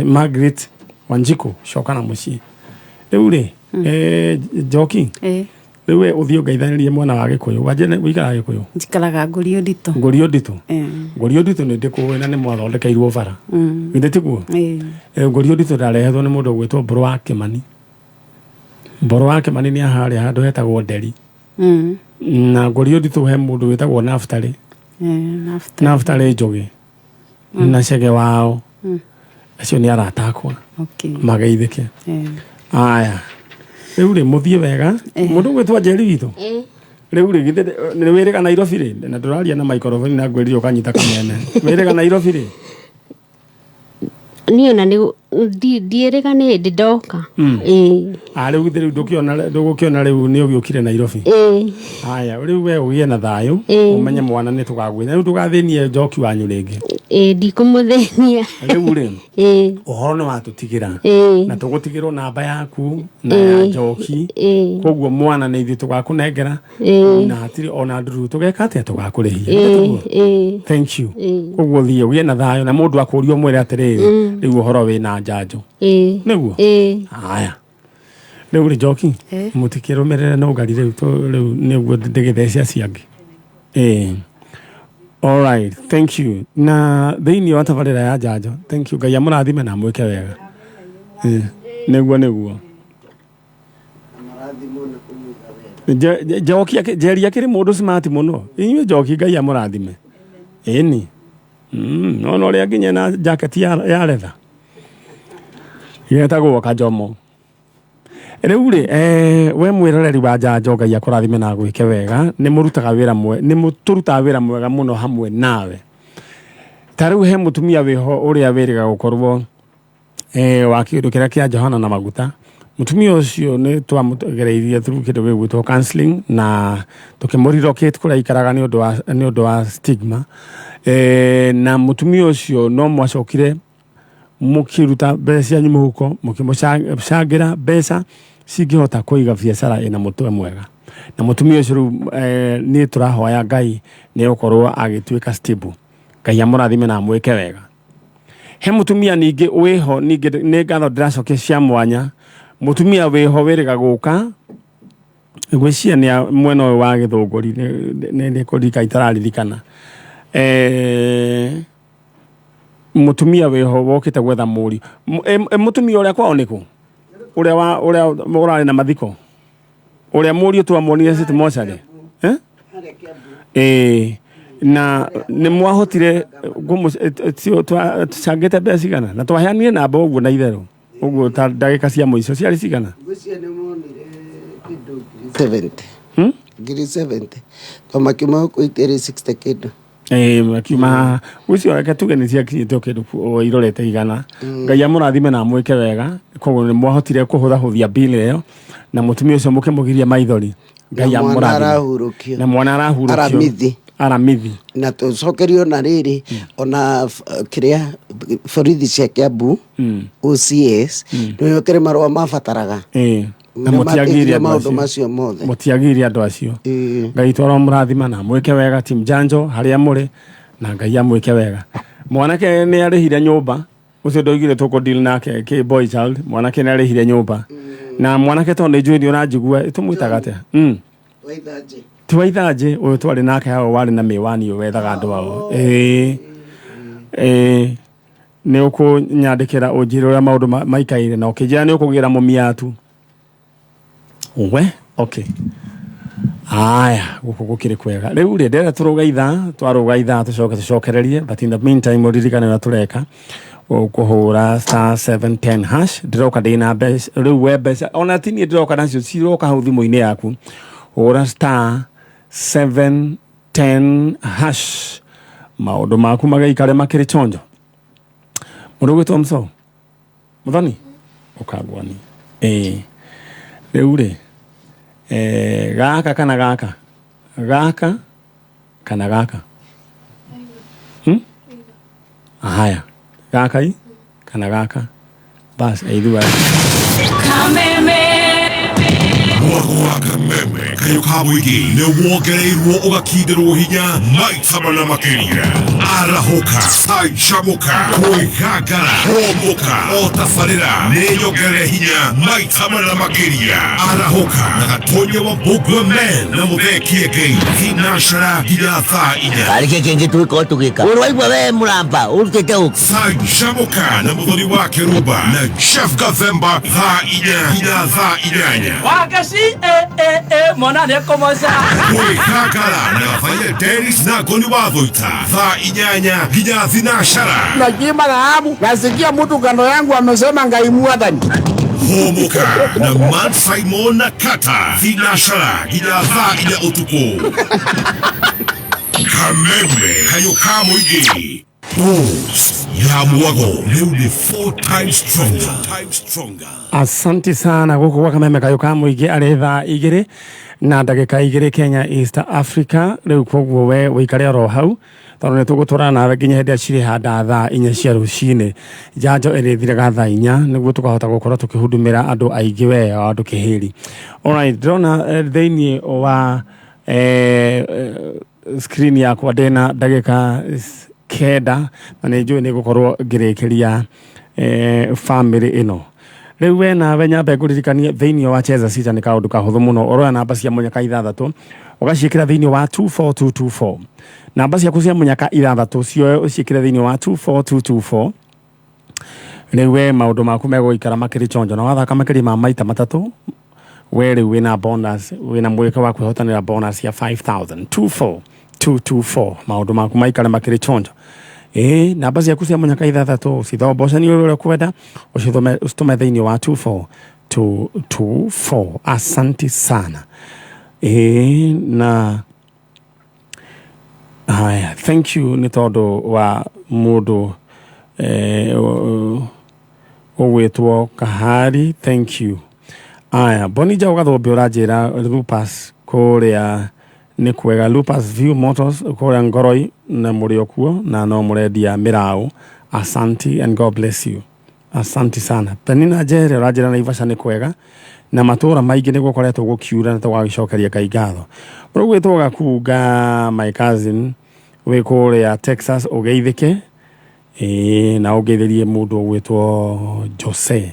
Margaret Wanjiku coka na mucii riu ri Njoki riu we uthio ngaithanirie mwana wa Gikuyu wajene wikara Gikuyu njikaraga Ngurio Ndito Ngurio Ndito ni ndikuwe na ni mwathondekeirwo bara inde tiguo Ngurio Ndito ndarehethwo ni mundu gwitwo Mburu wa Kimani ni ahari handu hetagwo Nderi na Ngurio Ndito he mundu witagwo Naftali Njogi na Chege wao acio ni aratakwa mageithike aya riu ri muthie wega mundu gwitwa Njeri witu riu ri githe ni wirega Nairobi ri na nduraria na microphone na ngwiririo kanyita kamene wirega Nairobi ri niyo na ndierega ni ndoka riu githe riu ndugukiona riu ni ugiukire Nairobi aya riu we ugie na thayu umenye mwana ni tugagwina riu tugathinie Njoki wanyu ringi ndikumuthenia riu ri uhoro ni watutigira na tugutigirwo namba yaku na ya Njoki koguo mwana ni ithu tugakunengera na hatiri ona nduru tugeka atia tugakurihia thank you koguo thie ugie na thayu na mundu akurio mwire atiri riu uhoro wina Njanjo niguo aya riu ri Njoki mutikirumirire no ngari riu niguo ndigithece ciangi all right thank you na thiini wa tabarira ya Njanjo thank you Ngai amurathime na mwike wega niguo Njoki Njeri akiri mundu smart muno inywe Njoki Ngai amurathime eni no ria nginya na jacket ya leather yetagwo Kajomo riu ri we mwiroreri wa Njanjo Ngai akurathime na gwike wega ni murutaga wira mwega muno hamwe nawe tariu he mutumia wiho uria wiriga gukorwo wa kindu kiria kia Johana na maguta mutumia ucio ni twamugereirie through kindu gigwitwo counseling na tukimurelocate kuria ikaraga ni undu wa stigma na mutumia ucio no mwacokire mukiruta mbeca cianyu muhuko mukimucangira mbeca cingihota kuiga biacara ina mutwe mwega na mutumia ucio ni turahoya Ngai ni ukorwo agituika stable Ngai amurathime na mwike wega he mutumia ningi wiho ningi ni ngatho ndiracokia cia mwanya mutumia wiho wiriga guka gwiciria ni mwena wa Githunguri ni kurika itararirikana mutumia wiho wokite gwetha muri mutumia uria kwao niku uria urari na mathiko uria muri twamonire city mochari na ni mwahotire tucangite mbeca cigana na twaheanire namba uguo na itheru uguo ta ndagika cia muico ciari cigana 70 ngiri 70 kama kimo kuitire 60 kindu makiuma ucio reke tuge ni cia kinyite kindu irorete igana Ngai amurathime na mwike wega koguo ni mwahotire kuhuthahuthia bill iyo na mutumia ucio mukimugiria maithori Ngai amurathime na mwana arahurukio aramithi na tucokerio na riri ona kiria borithi cia Kiambu OCS no kire marwa mabataraga na mutiagiria maundu macio mothe mutiagiria andu acio Ngai toro murathima na mwike wega team Njanjo haria muri na Ngai amwike wega mwanake ni arihire nyumba ucio ndoigire tuko deal nake ki boy child mwanake ni arihire nyumba na mwanake tondu njui uranjigua tumwitaga atia waithaje twaithaje uyu twari nake hao wari na miwani wethaga andu ao nä å kå nyandä kä ra å njä rä å rä a maå ndå maikaire na å kä njä ra nä å kå gä ra må miatu we aya gå kå gå kä rä kwega rä u rä ndärä tå rå ga ithaa twarå ga ithaa tå coke tå cokererie but in the meantime å ririkane å rä a tå reka å kå hå ra *710# ndä roka ndä na mbeca rä u we mbeca ona tiniä ndä roka nacio ciroka hau thimå-inä yaku hå ra *710# maå ndå maku magaikare makä rä chonjo må ndå gwä two mco må thoni å kangwani rä u rä gaka kana gaka gaka kana gaka haya gaka i kana gaka bas aidua Kameme kayo kamuigi ne wogereirwo ugakindĩrwo hinya maita mana makĩria arahoka aicamuka kwĩgangara homoka o tabarĩra nĩ nyongere hinya maita mana makĩria arahoka na gatonye wa Bugwa Men na mũthekie Ngai thinacara nginya thaa 4 arĩkĩ kĩngĩ twĩka tũgĩka ũrwaigua we mũramba ũrutĩte ũũ aicamuka na mũthoni wa Kĩrumba na Chef Gathemba thaa 4 nginya thaa 8 Wakashi mona ne komosa kwĩgangara na Faye Dennis na Goni wa Thũita thaa 8 nginya thinacara najima dhahabu nasikia mtu kando yangu amesema Ngai mwathani homoka na Man Simon na Kata thinacara nginya thaa 4 ũtukũ Kameme kayo kamuigi Boost ya mwago leo ni 4 times stronger. Asante sana guku kwa Kameme kayo kamuigi ari thaa 2 na ndagika 2 Kenya East Africa riu koguo we wikare ro hau tondu nitugutwara nawe nginya hindi aciri handa thaa 4 cia rucini njanjo irithiraga thaa 4 niguo tukahota gukorwo tukihundumira andu aingi we andu kihiri alright drona thini wa screen yakwa ndena ndagika kenda na nä njå nä gå korwo ngä rä kä ria family ä no rä u we nawe nyambe ngå ririkanie thä-inä wa cheza cita nä kaå ndå kahå thå må no oroya namba cia munyaka 6 å gaciä kä ra thä-inä wa 24224 namba ciaku cia munyaka 6 cioe å ciä kä re thä-inä wa 24224 rä u we maå ndå maku megå ikara makä rä chonjo na wathaka makä rä ma maita matatå we rä u wä na bonus wä na mwä ka wa kwä hotanä ra bonus ya 5000 24224 maundu maku maikare makiri chonjo namba ciaku cia munyaka 6 cithombocanio uria kwenda ucitume thiini wa 24224 asante sana na haya thank you ni tondu wa mundu ugwitwo Kahari thank you aya Bonija ugathombe uranjira Lupas kuria nä kwega Lupas View Motors kårĩa Ngoroi na mũrĩ okuo na no mũrendia mĩraũ asante and God bless you asante sana Penina Njere ũranjĩra Naivasha nĩ kwega na matũũra maingĩ nĩ gũkoretwo gũkiura na tũgagĩcokeria Ngai ngatho ũrũgwĩtwo Gakunga my cousin wĩ kũrĩa Texas ũgeithĩke na ũgeithĩrie mũndũ ũgwĩtwo Jose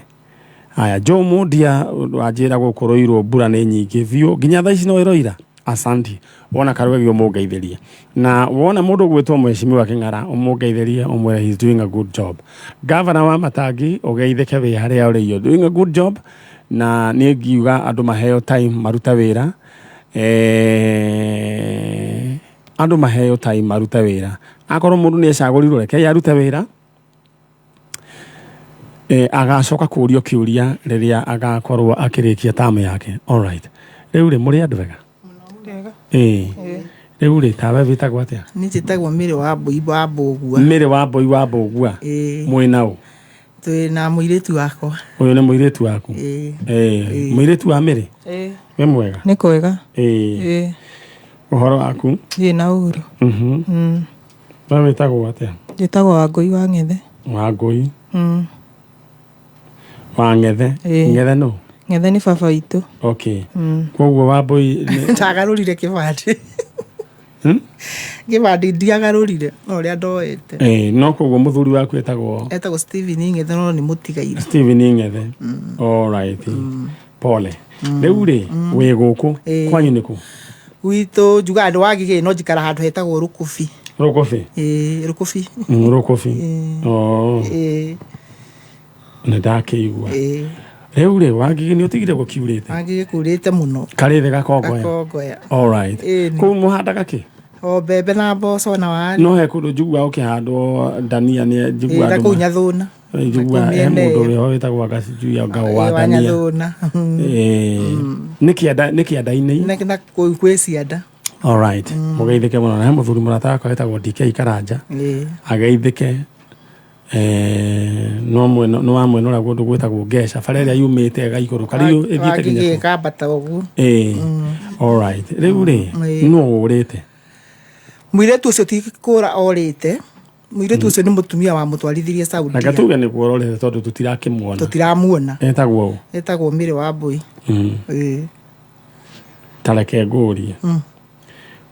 aya Jo Mundia wanjĩra gũkũrũirwo mbura nĩ nyingĩ biũ nginya thaa ici no ĩroira asante wona karwegio mũngeithĩrie na wona mũndũ gwĩtwo Mheshimiwa Kĩng'ara ũmũngeithĩrie ũmwĩre he's doing a good job governor wa Matangi ũgeithĩke wĩ harĩa ũrĩ yo doing a good job na nĩ ngiuga andũ maheo time maruta wĩra andũ maheo time maruta wĩra akorwo mũndũ nĩ acagũrirwo reke arute wĩra agacoka kũũrio kĩũria rĩrĩa agakorwo akĩrĩkia tamu yake alright rĩu rĩ mũrĩ andũ wega rĩu rĩ tawe wĩtagwo atĩa nĩ njĩtagwo Mĩrĩ wa Mbũi wa Mbũgua Mĩrĩ wa Mbũi wa Mbũgua mwĩna ũ twĩna mũirĩtu wakwa ũyũ nĩ mũirĩtu waku mũirĩtu wa Mĩrĩ we mwega nĩ kwega ũhoro waku thiĩ na ũhoro we wĩtagwo atĩa njĩtagwo Wangũi wa Ng'ethe Wangũi wa Ng'ethe Ng'ethe no Ng'ethe nĩ baba witũ okay koguo wa Mbũi ndagarũrire kĩbandĩ kĩbandĩ ndiagarũrire no ũrĩa ndoete no koguo mũthuri waku etagwo Stephen Ng'ethe no nĩ mũtigaire Stephen Ng'ethe alright pole rĩu rĩ wĩ gũkũ kwanyu nĩ kũ gwitũ njuga andũ wa Gĩgĩ no njikara handũ hetagwo Rũkubi Rokofi. Rokofi. Rokofi. Oh. Ndakeigua. Rĩu rĩ Wangige nĩ ũtigire gũkiurĩte. Wangige kurĩte mũno. Karĩthĩ gakongoya. Gakongoya. All right. Kũu mũhandaga kĩ? O mbembe na mboco na waru. No he kũndũ njiguaga ũkĩhandwo ndania nĩ njiguaga. Kũu Nyathũna. Njiguaga he mũndũ ũrĩa ho wĩtagwo Gaciju ngao wa ndania. Nyathũna. Nĩ kĩanda-inĩ. Na kwĩ cianda. All right. Mũgeithĩke mũno na he mũthuri mũrataka wĩtagwo DK Karanja. Ageithĩke. No amwe no gũndũ gwĩtagwo Ngeca bara ĩrĩa yumĩte gaigũrũ kariũ ĩthiĩte nginya kambata ũguo. All right. Rĩu rĩ no ũrĩte mũirĩtu ũcio ti kũra orĩte. Mũirĩtu ũcio nĩ mũtumia wa mũtwarithirie Saudi. Na tuge nĩ kuororete tondũ tũtiramuona. Etagwo Mĩrĩ wa Mbũi. Tareke ngũrie.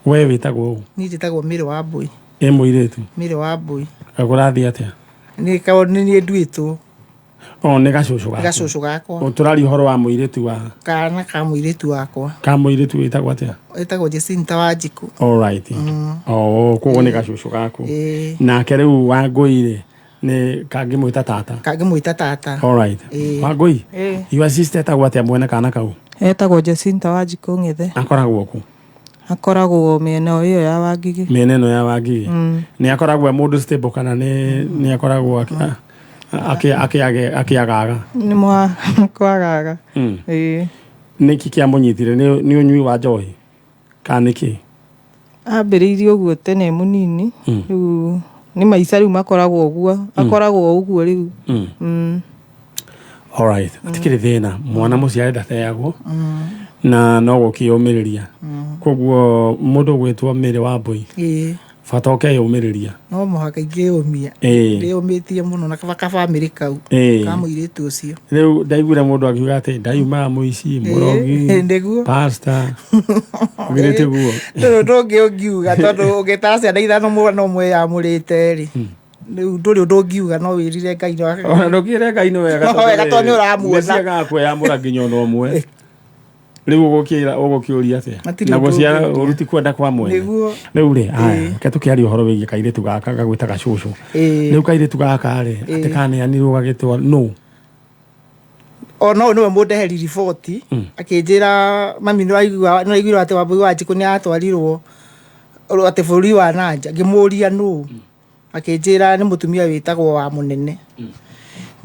We wĩtagwo niĩ njĩtagwo Mĩrĩ wa Mbũi. Mũirĩtu Mĩrĩ wa Mbũi. Kũrathiĩ atĩa? Nĩ nduĩtwo. Nĩ gacũcũ gakwa. Tũrari ũhoro wa mũirĩtu wa kana ka mũirĩtu wakwa. Ka mũirĩtu wĩtagwo atĩa? Wĩtagwo Jacinta Wanjiku. All right. Koguo nĩ gacũcũ gaku. Nake rĩu Wangũi nĩ kangĩmwĩta tata. All right. Wangũi your sister etagwo atĩa mwene kana kau? Etagwo Jacinta Wanjiku Ng'ethe. Akoragwo ku? Akoragwo mĩena ĩyo ya Wangige. Mĩena ĩno ya Wangige. Nĩ akoragwo mũndũ stable kana nĩ akoragwo akĩagaga? Nĩ kwagaga. Nĩkĩ kĩamũnyitire? Nĩ ũnyui wa njohi kana nĩkĩ? Ambĩrĩirie ũguo tene mũnini. Rĩu nĩ maica rĩu makoragwo ũguo. Akoragwo ũguo rĩu. All right. Atikĩrĩ thĩna mwana mũciare ndateagwo na no gũkĩũmĩrĩria. Koguo mũndũ gwĩtwo Mĩrĩ wa Mbũi bata ũkeyũmĩrĩria. No mũhaka ingĩyũmia. Ndĩyũmĩtie mũno na kaba bamĩrĩ kau ka mũirĩtu ũcio. Rĩu ndaiguire mũndũ akiuga atĩ ndaiumaga mũici mũrogi pastor ngirĩte guo. Ndũngĩũngiuga tondũ ũngĩtara ciana ithano mwana ũmwe yamũrĩte rĩ. Rĩu ndũrĩ ũndũ ũngiuga no wĩrire Ngai no. Ona ndũkĩre Ngai no wega tondũ nĩ ũramuona. Nĩciaga kwĩyamũra nginya ona ũmwe. Rĩu ũgũkĩũria atĩa? Na gũciara ũruti kwenda kwa mwene. Rĩu rĩ ke tũkĩaria ũhoro wĩgiĩ kairĩtu gaka gagwĩta gacũcũ. Rĩu kairĩtu gaka rĩ atĩ kaneanirwo gagĩtwo no nĩwe mũndeheri riboti akĩnjĩra mami nĩwaiguire atĩ Wambũi Wanjiku nĩ atwarirwo atĩ bũrũri wa nanja. Ngĩmũria nũ akĩnjĩra nĩ mũtumia wĩtagwo wa mũnene.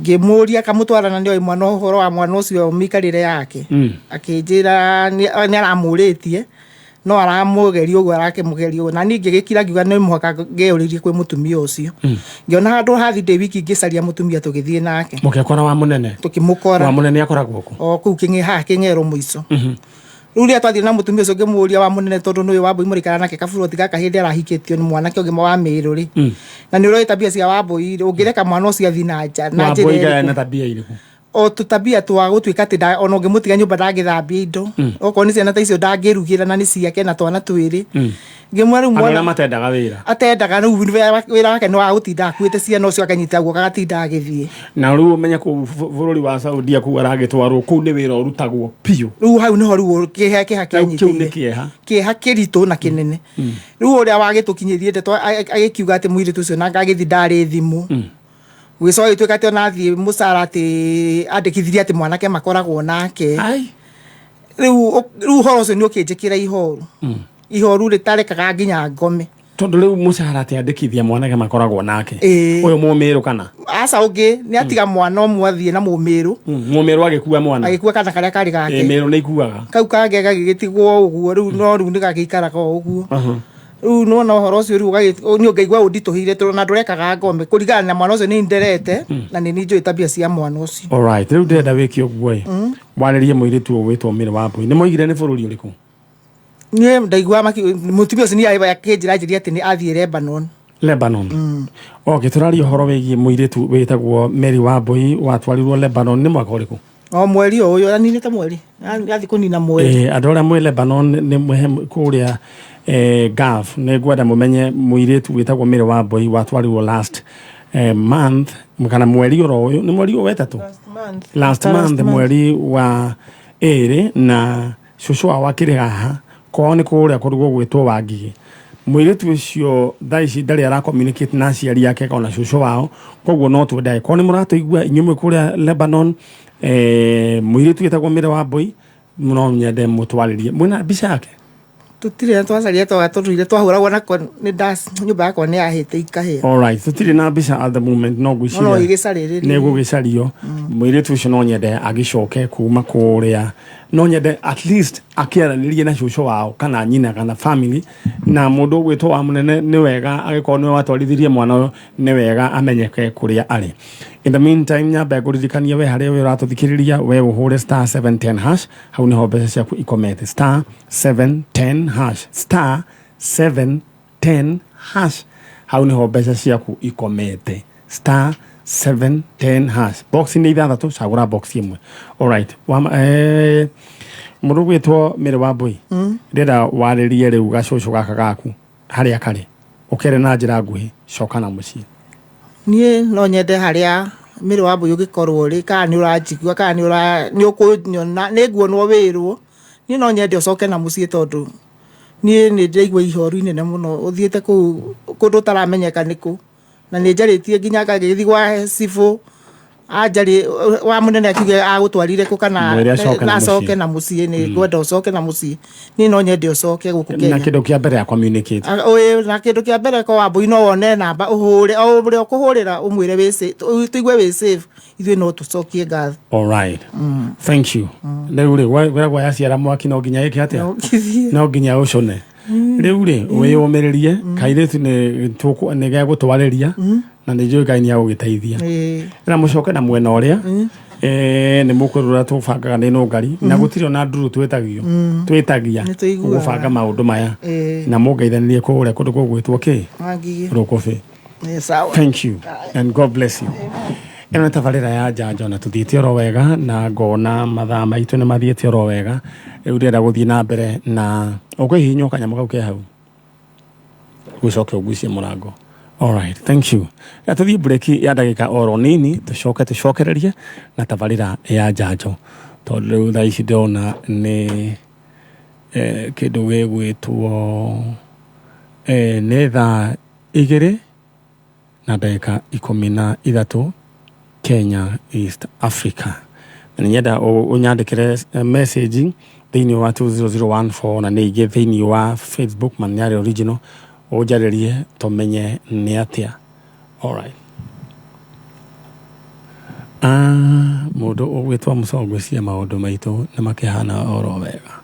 Ngĩmũria kamũtwarana nĩoĩ mwana ũhoro wa mwana ũcio mĩikarĩre yake. Akĩnjĩra nĩ aramũrĩtie no aramũgeria ũguo arakĩmũgeria ũguo. Na niĩ ngĩgĩkira ngiuga nĩ mũhaka ngeyũrĩrie kwĩ mũtumia ũcio. Ngĩona handũ hathi ndĩ wiki ngĩcaria mũtumia tũgĩthiĩ nake. Mũkĩkora wa mũnene? Tũkĩmũkora. Wa mũnene akoragwo kũ? Kũu Kĩng'ero mũico. Rĩu rĩrĩa twathiĩ na mũtumia ũcio ngĩmũria wa mũnene tondũ nĩwe Wambũi mũrĩikara nake kaburoti gaka hĩndĩ arahikĩtio nĩ mwanake ũngĩ wa Mĩrũ rĩ. Na nĩ ũrĩ tabia cia Wambũi ũngĩreka mwana ũcio athiĩ na nja. Wambũi na tabia irĩkũ? Tũtabia twa gũtuĩka atĩ ona ũngĩmũtiga nyũmba ndangĩthambia indo. Okorwo nĩ ciana ta icio ndangĩrugĩra na nĩ ciake na twana twĩrĩ. Ngĩmwĩra rĩu mwana matendaga wĩra. Atendaga rĩu wĩra wake nĩ wa gũtinda akuĩte ciana ũcio akanyita guoko agatinda agĩthiĩ. Na rĩu ũmenye kũu bũrũri wa Saudi kũu aragĩtwarwo kũu nĩ wĩra ũrutagwo piũ. Rĩu hau nĩho rĩu kĩeha kĩanyitĩire. Kĩu nĩ kĩeha kĩritũ na kĩnene. Rĩu ũrĩa wagĩtũkinyĩrie ndeto agĩkiuga atĩ mũirĩtu ũcio nanga agĩthiĩ ndarĩ thimũ. Gwĩcoa gĩtuĩka atĩ ona athiĩ mũcara atĩ andĩkithirie atĩ mwanake makoragwo nake. Rĩu ũhoro ũcio nĩ ũkĩnjĩkĩra ihoru. Ihoru rĩtarekaga nginya ngome. Tondũ rĩu mũcara atĩ andĩkithia mwanake makoragwo nake. Ũyũ Mũmĩrũ kana? Aca ũngĩ nĩ atiga mwana ũmwe athiĩ na Mũmĩrũ. Mũmĩrũ agĩkua mwana? Agĩkua kana karĩa karĩ gake. Mĩrũ nĩ ikuaga? Kau kangĩ gagĩgĩtigwo ũguo rĩu no rĩu nĩ gagĩikaraga ũguo. Rĩu nona ũhoro ũcio rĩu nĩ ũngĩigua ũnditũhire tondũ na ndũrekaga ngome kũringana na mwana ũcio nĩ nderete na nĩ njũĩ tabia cia mwana ũcio. All right. Rĩu ndĩrenda wĩke ũguo warĩrie mũirĩtu ũyũ wĩtwo Mĩrĩ wa Mbũi. Nĩ moigire nĩ bũrũri ũrĩkũ? Niĩ ndaigua mũtumia ũcio nĩ akĩnjĩra atĩ nĩ athiĩ Lebanon. Okay, tũraria ũhoro wĩgiĩ mũirĩtu wĩtagwo Mĩrĩ wa Mbũi watwarirwo Lebanon nĩ mwaka ũrĩkũ? Mweri ũyũ aninĩte mweri. Yathi kũnina mweri. Andũ arĩa mwĩ Lebanon nĩ mwehe kũrĩa Gulf nĩ ngwenda mũmenye mũirĩtu wĩtagwo Mĩrĩ wa Mbũi watwarirwo last month kana mweri ũyũ nĩ mweri wetatũ last month mweri wa ĩrĩ na cũcũ wao akĩrĩ haha kwao nĩ kũrĩa kũrugwo gwĩtwo Wangige mwiretu ucio thaici ndari ara communicate na ciari yake kana cucu wao koguo no twendai ko ni muratuigua inyumwe kuria Lebanon mwiretu etagwo Mire wa Boy muno nyende mutwaririe mwina mbica yake tutire twacaria twaturuire twahuragwo nako ni das nyumba yakwa ni yahite ikahia. All right, tutire na mbica at the moment no gwiciria no igicariririe nego gicario mwiretu ucio no nyende agicoke kuma kuria no nyende at least akiaranirie na cucu wao kana nyina kana family na mundu gwitwo wa munene ni wega agikorwo ni watwarithirie mwana ni wega amenyeke kuria ari. In the meantime nyamba guririkania we haria we uratuthikiriria we uhure star 710 hash hau niho mbeca ciaku ikomete star 710 hash star 710 hash hau niho mbeca ciaku ikomete star 710 hash box ni ithathatu cagura box imwe. All right mundu gwitwo Mire wa Boy ndenda waririe riu gacucu gaka gaku haria kari ukere na njira nguhi coka na mucii. Nie no nyende haria Mire wa Boy ugikorwo ri kana ni urajigua kana ni ukunyona ni nguonwo wirwo nie no nyende ucoke na mucii tondu nie ni ndaigua ihoru inene muno uthiete kundu taramenyeka niku na ni njaritie nginya ngagithi gwa sifu ajari wa munene akiuge agutwarire ku kana na coke na mucii ni gwenda ucoke na mucii ni no nyende ucoke guku Kenya na kindu kia mbere ya communicate na kindu kia mbere ko wa Boy no wone namba uhure o bure kuhurira umwire wese tuigwe we save ithui no tucokie ngatho. All right thank you riu ri gwa yaciara mwaki no nginya iki atia no nginya ucone riu ri wiyumiririe kairetu ni tuku ni ga gutwariria na ni njui Ngai ni agugiteithia ira mucoke na mwena uria ni mukurura tubangaga ni ngari na gutire na nduru twitagia gubanga maundu maya na mungeithanirie kuria kundu gugwitwo ki rukubi. Thank you and God bless you. Eno tabarira ya Njanjo na tuthite oro wega na ngona mathaa maitu ni mathiete oro wega riu ndenda guthii na mbere na ukwihinywo kanyamu kau ke hau gucoke ugucie murango. All right, thank you. Tuthii break ya ndagika oro nini tucokererie na tabarira ya Njanjo tondu thaa ici ndona ni kindu gigwitwo ni thaa 2 na ndagika 13 Kenya East Africa. Nyenda unyandikire messaging thiini wa 20014 na nige thiini wa Facebook Maniari Original ujaririe tumenye ni atia. All right. Mundu ugwitwa Musongwecia maundu maitu na makihana oro wega.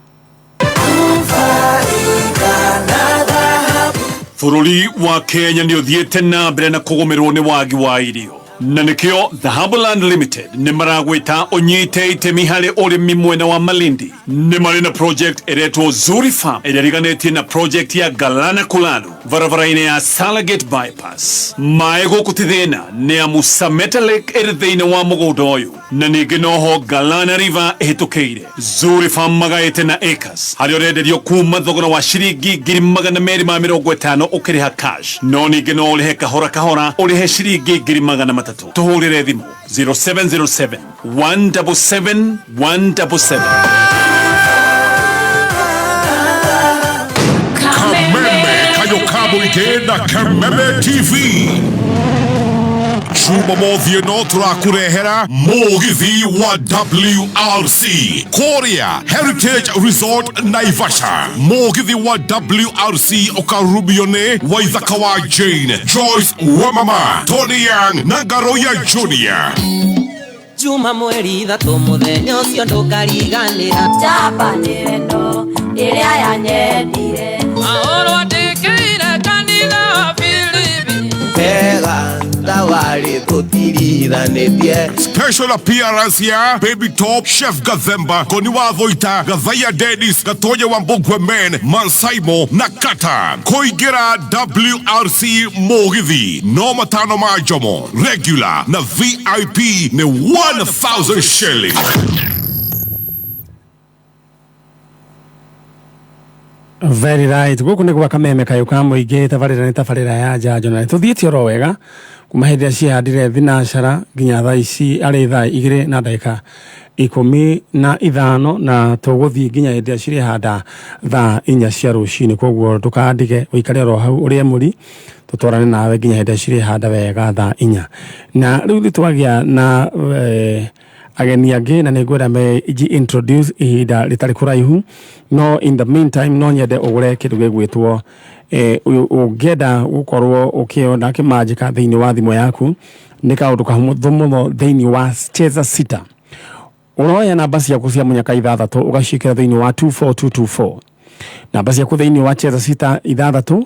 Bururi wa Kenya ni uthiete na mbere na kugomerwo ni wagi wa irio na nikio The Harbourland Limited ni maragwita unyite itemi hari urimi mwena wa Malindi ni mari na project eretwo Zuri Farm eriganitie na project ya Galana Kulanu varavaraine ya Salagate Bypass maego kutithina ni Amusameta Lake erithiine wa mugundo uyu na ningi noho Galana River ehitukeire Zuri Farm magaite na acres hari orenderio kuma thogora wa ciringi 250 ukiriha cash no ningi no urihe kahora urihe ciringi 300 tuhurire thimu 0707 177 177. Kameme Kayokabo Ikenda Kameme TV Chuma mothie no turakurehera mugithi wa WRC Korea Heritage Resort Naivasha mugithi wa WRC okarubione Waithaka wa Jane Joyce Wamama Tony Young na Garoya Junior Juma mweri thatu muthenya ucio ndukariganira Japanire no iria yanyendire Maoro andikire kanitha Filipi Pega ndawari tutiriranithie. Special appearance ya Baby Top Chef Gazemba Koni wa Voita Gazaya Dennis Gatonya wa Mbogwe Men Mansaimo na Kata Koigira WRC Mogithi no matano majomo regular na VIP ni 1,000 shillings. Very right. Guku nä gwa kameme kayå ka må ingä tabarä nä tabarä ya njanjo na tå thiä tie oro wega kuma hä ndä ä rä a cihandire thinacara nginya thaa ici arä thaa 2:15 na tå gå thiä nginya hä ndä ä rä a cirä handa thaa 4 cia rå cinä koguo ndå kandige å ikare oro hau å rä e må ri tå twarane nawe nginya hä ndä ä rä a cirä handa wega thaa 4 na rä u thä twagä a na ageni angä na nä ngwenda me introduce ihinda rä tarä kå raihu no in the meantime no nyende å gå re kä ndå gä gwä two å ngenda gå korwo å kä ona kä manjä ka thä inä wa thimå yaku nä kaå ndå kahå må no thä inä wa cheza sita å roya namba ciaku cia munyaka 6 å gaciä thä inä wa 24224 namba ciaku thä inä wa cheza sita 6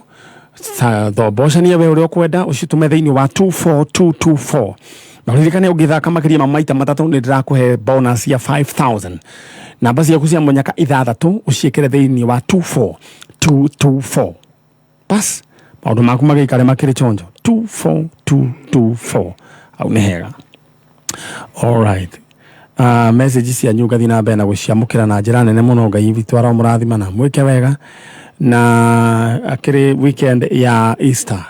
thombocania we å rä a å kwenda å citå me thä inä wa 24224 na ririkane ugithaka makiria ma maita matatu ni ndirakuhe bonus ya 5000 namba ciaku cia munyaka 6 uciikire thiini wa 24224 bas maundu maku magikare makiri chonjo 24224 au ni hega all right message cia nyuga thina mbere na guciamukira na njira nene muno ngai witu ara murathima na mwike wega na akiri weekend ya Easter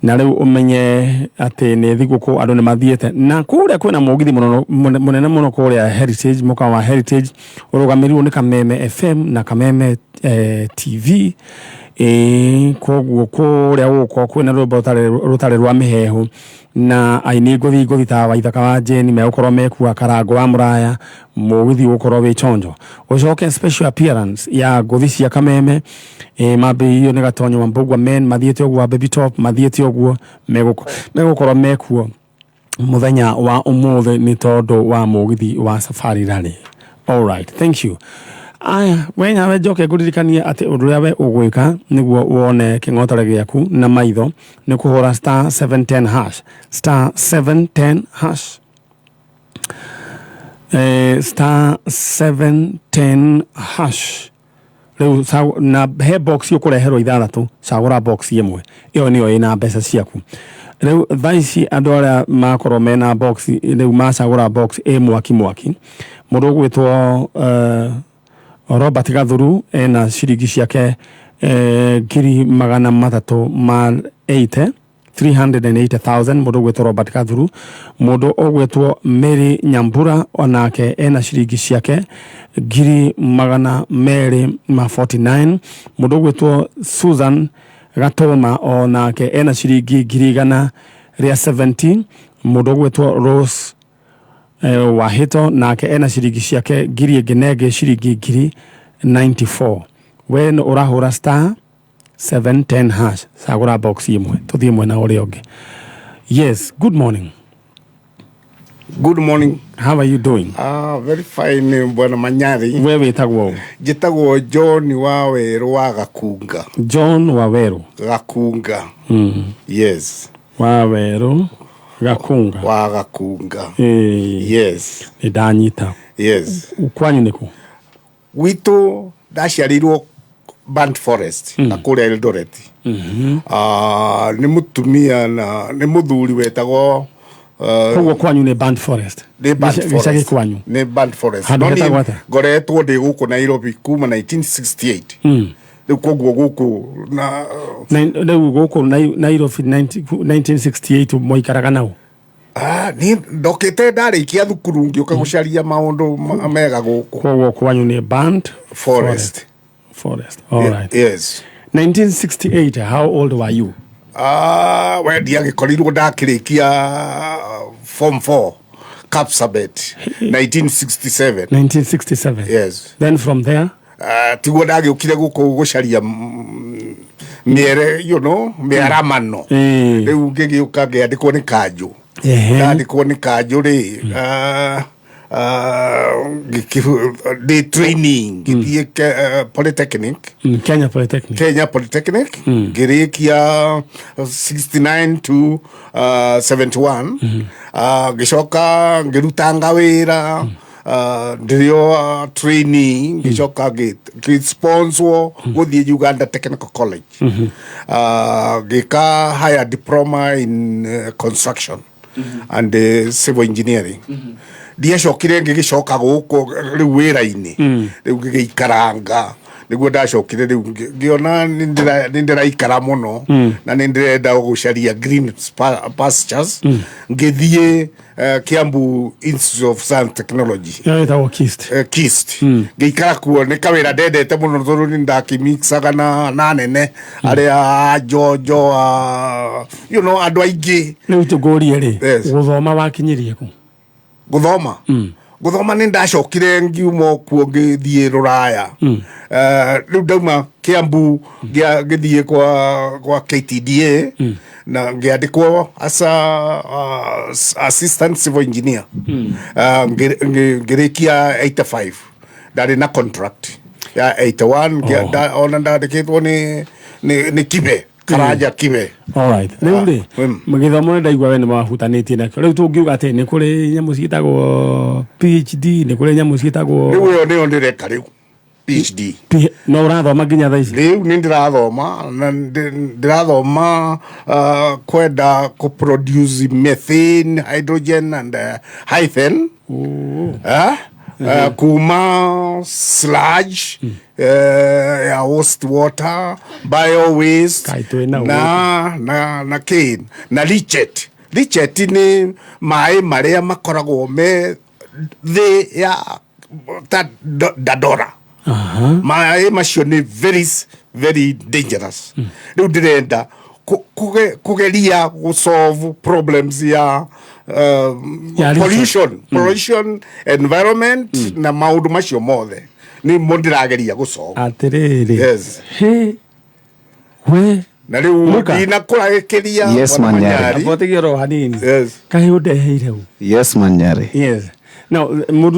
na rĩu umenye atĩ nĩ thigũkũ andũ nĩ mathiĩte na kũrĩa kwĩna mũgithi mũnene mũno kũrĩa Heritage mũkawa wa Heritage ũrũgamĩrĩirwo nĩ Kameme FM na Kameme TV koguo kũrĩa gũkũ kwĩna rwĩmbo rũtarĩ rwa mĩhehu na aini ngũthi ta Waithaka wa Jeni megũkorwo mekua Karango wa Mũraya mũgithi ũkorwo wĩ chonjo ũcoke special appearance ya ngũthi cia Kameme mambĩrĩirio nĩ Gatonyo wa Mbugua Men mathiĩte ũguo Baby Top mathiĩte ũguo megũkorwo mekuo mũthenya wa ũmũthĩ nĩ tondũ wa mũgithi wa Safari Rally. All right, thank you. Aya, wenya we njoke nguririkanie ati undu ria we ugwika niguo wone king'otore giaku na maitho ni kuhura star 710 hash star 710 hash star 710 hash reu na he box yukureherwo 6 cagura box imwe iyo niyo ina mbeca ciaku reu thaici andu aria makorwo mena box reu macagura box mwaki mundu gwitwo Robert Gathuru ena ciringi ciake ngiri 380,000 mundu gwetwo Robert Gathuru mundu ogwetwo Mary Nyambura onake ena ciringi ciake ngiri 249 mundu gwetwo Susan Gatoma onake ena ciringi ngiri 170 mundu gwetwo Rose Wahito nake ena ciringi ciake ngiri ngenege ciringi ngiri 94 when urahura star 710 hash sagura box imwe tuthie mwena uri onge. Yes, good morning. Good morning. How are you doing? Very fine bwana Manyari. Wewe itagwo? Jitagwo John Waweru wa Gakunga. John Waweru Gakunga. Yes. Waweru Gakunga. Wa Gakunga. Yes. Idanyita. Yes. Ukwanyu niku? Wito dasharirwo Band Forest na kule Eldoret. Ni mutumia na ni muthuri wetagwo koguo kwanyu ni Band Forest. Ni Band Forest. Kwanyu. Ni Band Forest. Noni ngoretwo ndi guku Nairobi kuma 1968. Rĩu koguo gũkũ na rĩu gũkũ Nairobi 1968 moikaraga nao ni ndokĩte ndarĩkia thukuru ngĩũka gũcaria maũndũ mega gũkũ koguo kwanyu ni Band Forest. All right. Yes. 1968, how old were you? We ndiagĩkorirwo ndakĩrĩkia form 4 Kapsabet 1967. 1967. Yes. Then from there tiguo ndagĩũkire gũkũ gũcaria mĩere mĩaramano rĩu ngĩgĩũka ngĩandĩkwo nĩ kanjũ ndandĩkwo nĩ kanjũ rĩ the training githie Polytechnic Kenya Polytechnic ngĩrĩkia 69 to 71 ngĩcoka ngĩrutanga wĩra ndirio training ngĩcoka ngĩsponsor gũthiĩ Uganda Technical College ngĩka higher diploma in construction and civil engineering ndiacokire ngĩgĩcoka gũkũ rĩu wĩra-inĩ rĩu ngĩgĩikaranga niguo ndacokire riu ngiona nindiraikara muno na nindirenda gucaria green pastures ngithie Kiambu Institute of Science Technology etagwo KIST ngiikara kuo ni kawira ndendete muno tondu ni ndakimixaga na nene aria Njanjo andu aingi riu tugurie ri guthoma wakinyirie ku guthoma ni ndacokire ngiuma kuo ngithie Ruraya riu ndauma Kiambu ngithie kwa KTDA na ngiandikwo as assistant civil engineer ngirikia 85 ndari na contract ya 81 ona ndandikitwo ni Kibe Karaja Kibe. Alright. Riu ri magithomo ndaigwa we ni mahutanitie nakio riu tungiuga ati ni kuri nyamu ciitagwo PhD ni kuri nyamu ciitagwo riu yo ni ndireka riu PhD no urathoma nginya thaa ici riu ni ndirathoma na ndirathoma kwenda ku produce methane, hydrogen and hyphen kuma sludge ya waste water, bio waste na cane na lichet ni mai maria makoragwo me the ya dadora mai macio ni very dangerous riu ndirenda kugeria solve problems ya pollution environment na maundu macio mothe ni mondirageria solve atiriri na riu ina kurageria yes manyari abotigiro hanini kai undeheire u yes manyari now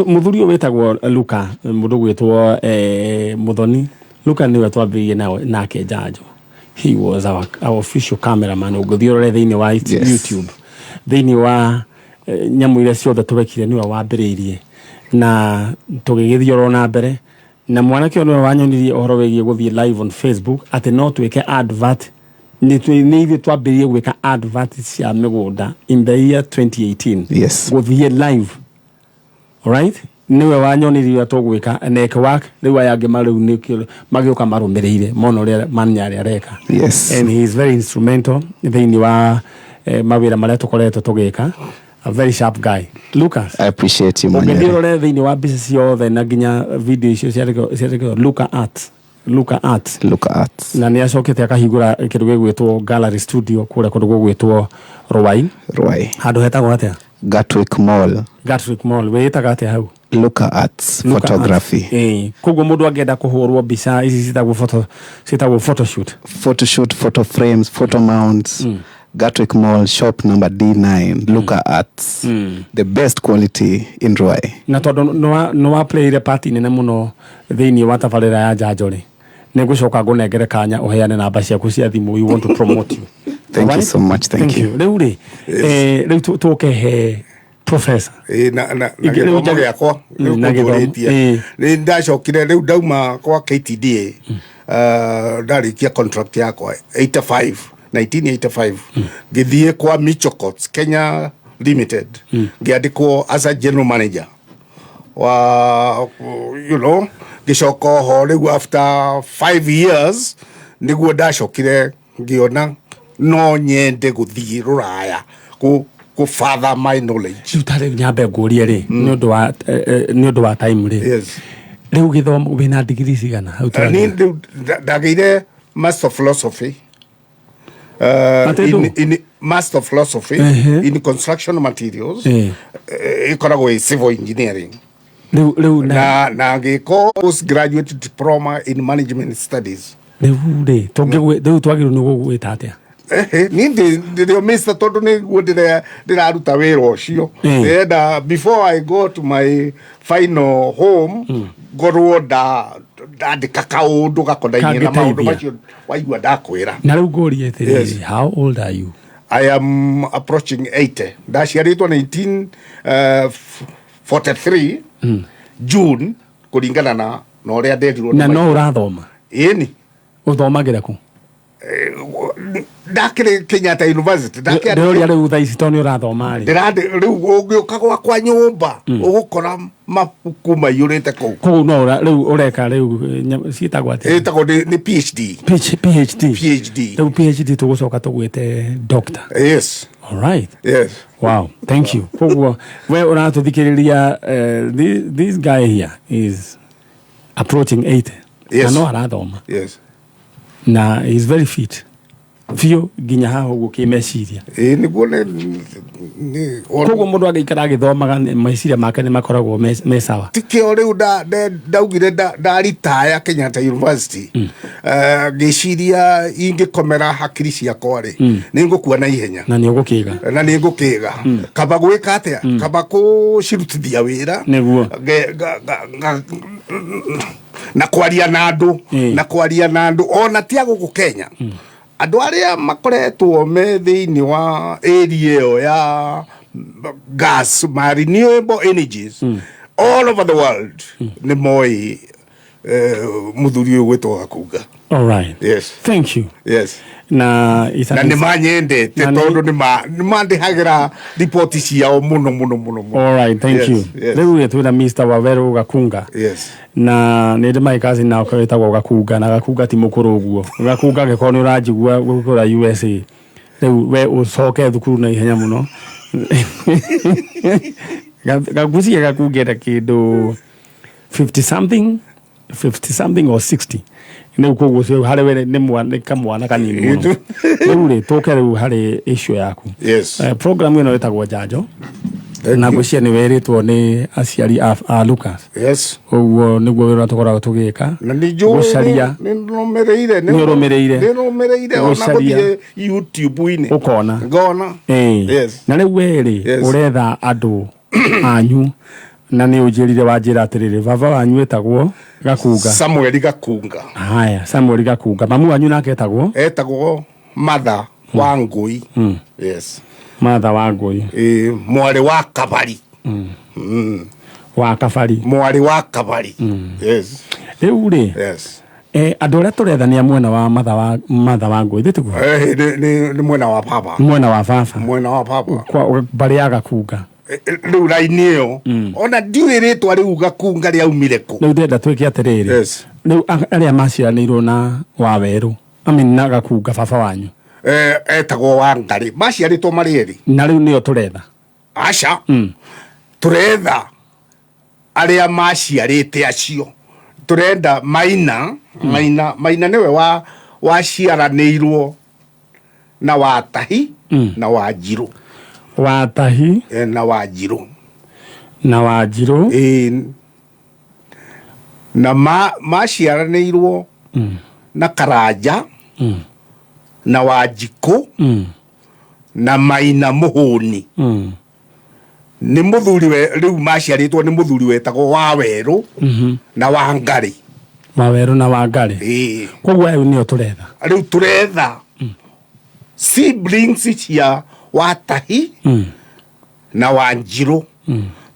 muthuri wetagwo Luka mundu gwetwo Muthoni Luka niwe twambirie nake Njanjo. He was our official cameraman uguthio thiini wa YouTube thiini wa nyamu ile ciothe turekire niwe wambiriirie na tugigithio na mbere na mwanake niwe wanyonirie ohoro wegie guthie live on Facebook ati no twike advert ni ithe twambirie gwika advert cia migunda in the year 2018 guthie live. Alright, niwe wanyonirie tugwika network riu ayange mariu nikio magioka marumirire mono ria manyari areka and he is very instrumental thiini wa mawira maria tukoretwo tugika. A very sharp guy. Lucas, I appreciate you manyari ngirore thiini wa business yothe na nginya video icio ciariko Luka Art na ni acokete akahingura kindu gigwitwo gallery studio kure kundu gugwitwo Ruai handu hetagwo atia Gatwick Mall wetaga atia hau Luka Arts Photography kugo mundu angenda kuhurwo bica ici citagwo photoshoot photo frames photo mounts Gatwick Mall shop number D9 Luka Arts the best quality in Ruai na tondu no wa play the party nene muno thiini wa tabarira ya Njanjo ri nigucoka ngunengere kanya uheane namba ciaku cia thimu we want to promote you. Thank you so much. Thank you. Riu ri riu tuke he professor na githomo giakwa ni ndacokire riu ndauma kwa KTDA ndarikia contract yakwa 1985 ngithie kwa Michokots Kenya Limited ngiandikwo as a general manager wa gicoka ho riu after 5 years niguo ndacokire ngiona no nyende guthie Ruraya ku further my knowledge utare nyambe ngurie ri ni undu wa time ri riu githomo wina degree cigana ni ndageire master of philosophy in master of philosophy in construction materials ikoragwo civil engineering riu na ngiko postgraduate diploma in management studies riu twagiru ni gugwita atia ni ndio Mr. tondu ni ndiraruta wira ucio and before I go to my final home ngorwo ndandika kaundu gakonainie na maundu macio waigua ndakwira na riu ngurie ati how old are you? I am approaching 80 ndaciaritwo 1943 June kuringana na uria nderirwo na no urathoma ni uthomagira ku ndakire Kenyatta University ndakire riu tha ici toni urathoma ri riu ungioka kwa nyumba ugukora mabuku maiyurite kou no riu ureka riu ciitagwo ati itagwo ni PhD riu PhD tugucoka tugwite doctor. Yes. All right. Yes. Wow, thank you. Koguo we uratuthikiriria this guy here is approaching 80. Yes. Na no arathoma. Yes. Na he's very fit. Fio ginya ha uguo kimeciria. Niguo koguo mundu agikara agithomaga meciria make ni makoragwo me sawa. Tikio riu ndaugire ndaritaya Kenyatta University ngiciria ingikomera hakiri ciakwa ri ningukua na ihenya na ningukiga kaba gwika atia kaba kucirutithia wira niguo na kwaria na andu ona tia guku Kenya andu aria makoretwo me thiini wa area yo ya gas renewable energies all over the world ni moi muthuri gwitwo Gakunga. All right. Yes. Thank you. Yes. Na ni manyende te tondu ni mandihagira report ciao muno. All right, thank you. Riu twina Mr. Waweru Gakunga. Yes. Na ni my cousin na kwetagwo Gakunga na Gakunga ti mukuru uguo. Gakunga geko ni urajigua gukura USA. Riu we ucoke thukuru na ihenya muno. Gakucia Gakunga kindu 50 something or 60. Ni ukugo cio hare we ni kamwana kanini muno. Riu ri tuke riu hare issue yaku. Yes. Program ino etagwo Njanjo. Na gucia ni weritwo ni aciari a Lucas. Yes. Uguo niguo wira tukoragwo tugika. Na ni gucaria ni rumireire ona guthie YouTube-ini ukona ngona. Yes. Na riu weri uretha andu anyu na ni ujirire wanjira atiriri baba wanyu etagwo Gakunga. Samuel Gakunga. Haya, Samuel Gakunga. Mamu wanyu nake etagwo Mother Wangui. Yes. Mother Wangui. Mwari wa Kabari. Wa Kabari. Mwari wa Kabari. Yes. Riu ri. Yes. Andu aria turethania mwena wa Mother Wangui thitugo. Ni mwena wa papa. Mwena wa baba. Mwena wa papa. Kwa bari ya Gakunga. Riu raini iyo ona ndiwiritwa riu Gakunga ria umire ku. Riu ndenda twike atiriri. Yes. Riu aria maciaranirwo na Waweru na Gakunga baba wanyu etagwo Wangari maciaritwo mari eri na riu nio turetha aca turetha aria maciarite acio turenda Maina niwe waciaranirwo na Watahi na Wanjiru. Watahi na Wanjiru na maciaranirwo na Karanja na Wanjiku na Maina Muhuni. Ni muthuri we riu maciaritwo ni muthuri wetagwo Waweru na Wangari. Waweru na Wangari. Koguo ayo nio turetha. Riu turetha siblings cia Watahi na Wanjiru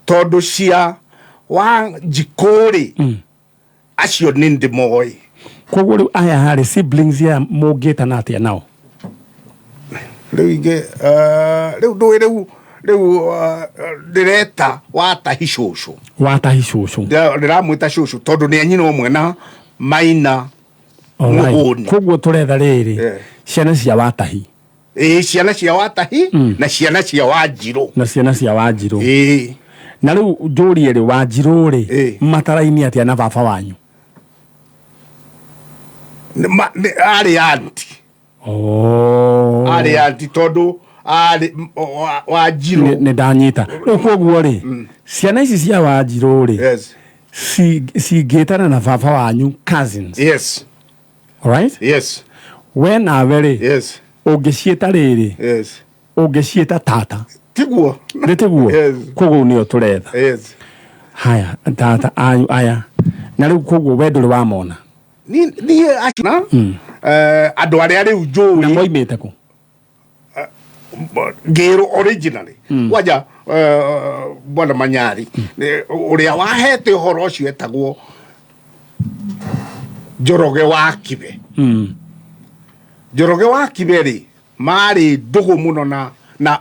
tondu cia Wanjikuri acio ni ndimoi. Koguo riu aya hari siblings ya mungitana atia nao riu direta Watahi cucu. Ndiramwita cucu tondu ni anyina umwe na Maina Muhuni. Koguo turetha riri ciana cia Watahi. Ciana cia Watahi na ciana cia Wanjiru. Na riu njurie ri Wanjiru ri mataraini atia na baba wanyu. Ari anti. Ari anti tondu ari Wanjiru ni ndanyita. Koguo ri ciana ici cia Wanjiru ri si getana na baba wanyu cousins. Yes. All right? Yes. When are yes. Ungicieta riri. Yes. Ungicieta tata. Tiguo. Ni tiguo. Yes. Koguo nio turetha. Yes. Haya, tata ayu aya. Na riu koguo we nduri wamona. Ni akina andu aria riu njui na moimite ku Ngiru originally waja bwana Manyari uria wahete uhoro ucio etagwo Njoroge wa Kibe. Njoroge wa Kiberi mari ndugu muno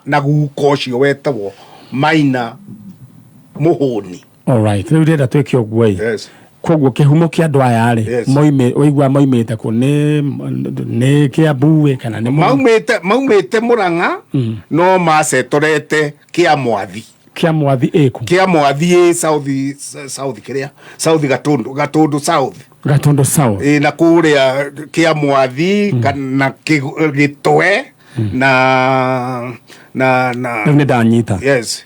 na guka ucio wetagwo Maina Muhuni. All right, riu ndenda twike uguo. Yes. Koguo kihumo kia andu aya ri moime oigwa moimite ku ni Kiambu kana ni maumite Murang'a no macetorete Kiamwathi eku Kiamwathi south kiria south Gatundu south na kuria Kiamwathi kana Gitwe na ni ndanyita. Yes.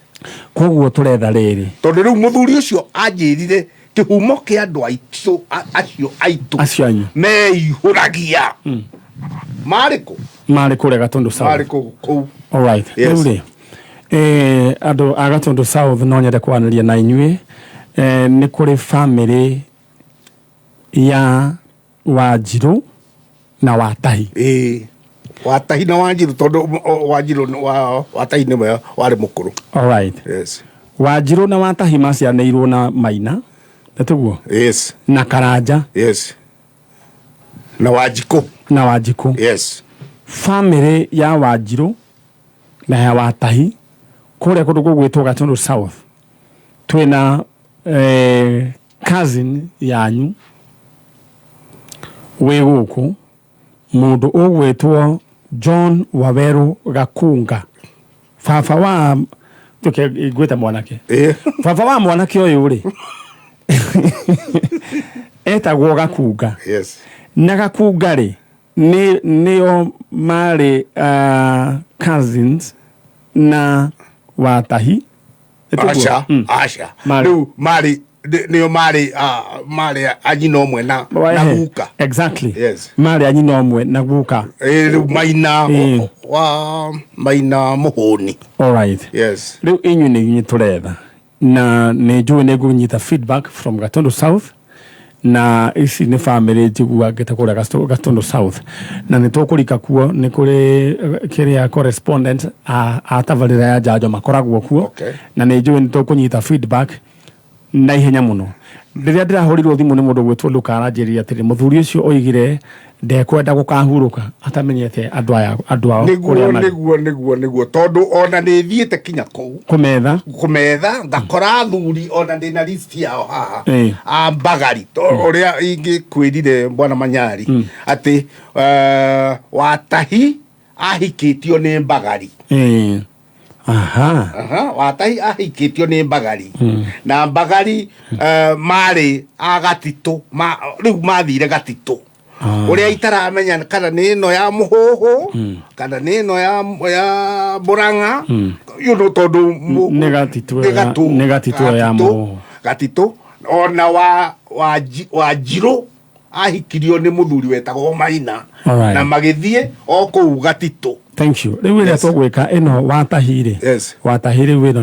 Koguo turetha riri tondu riu muthuri ucio anjirire kihumo kia andu acio anyu meihuragia mariko ria Gatundu south mariko. All right. Riu andu a Gatundu south no nyende kwaniria na inyue ni kuri family ya Wanjiru na Watahi. Watahi na Wanjiru tondu Wanjiru Watahi ni wari mukuru. All right. Yes. Wanjiru na Watahi macianeirwo na Maina natuguo. Yes. Na Karanja. Yes. Na Wanjiku. Yes. Family ya Wanjiru na ya Watahi kuria kundu gugwitwo Gatundu south twina cousin yanyu we guku mundu ugwitwo John Waweru Gakunga baba wa gwita mwanake baba wa mwanake uyu ri etagwo Gakunga. Yes. Na Gakunga ri nio mari cousins na Watahi. Asha riu mari nio mari anyina omwe na guka. Exactly. Yes. Mari anyina omwe na guka. Riu Maina wa Maina Muhuni. All right. Yes. Riu inyu ni turetha na ni njui ni gunyita feedback from Gatundu south na ici ni family njigua ngitakura Gatundu south na ni tukurika kuo ni kuri kiria correspondent a tavarira ya Njanjo makoragwo kuo. Na ni njui ni tukunyita feedback na ihenya muno. Riria ndirahurirwo thimu ni mundu gwitwo Luka aranjiria atiri muthuri ucio oigire ndekwenda gukahuruka atamenyete andu ao niguo tondu ona ni thiete kinya kou kumetha ngakora thuri ona ndina list yao haha a Mbagari uria ingikwirire bwana Manyari ati Watahi ahikitio ni Mbagari. Watahi ahikitio ni Mbagari na Mbagari mari Agatitu riu mathire Gatitu uria itaramenya kana ni no ya Muhuhu kana ni no ya Murang'a you tondu negatitu ya Muhuhu Gatitu ona Wanjiru ahikirio ni muthuri wetagwo Maina na magithie o kou Gatitu. Thank you. Riu ria tugwika ino Watahire. Yes. Watahire wino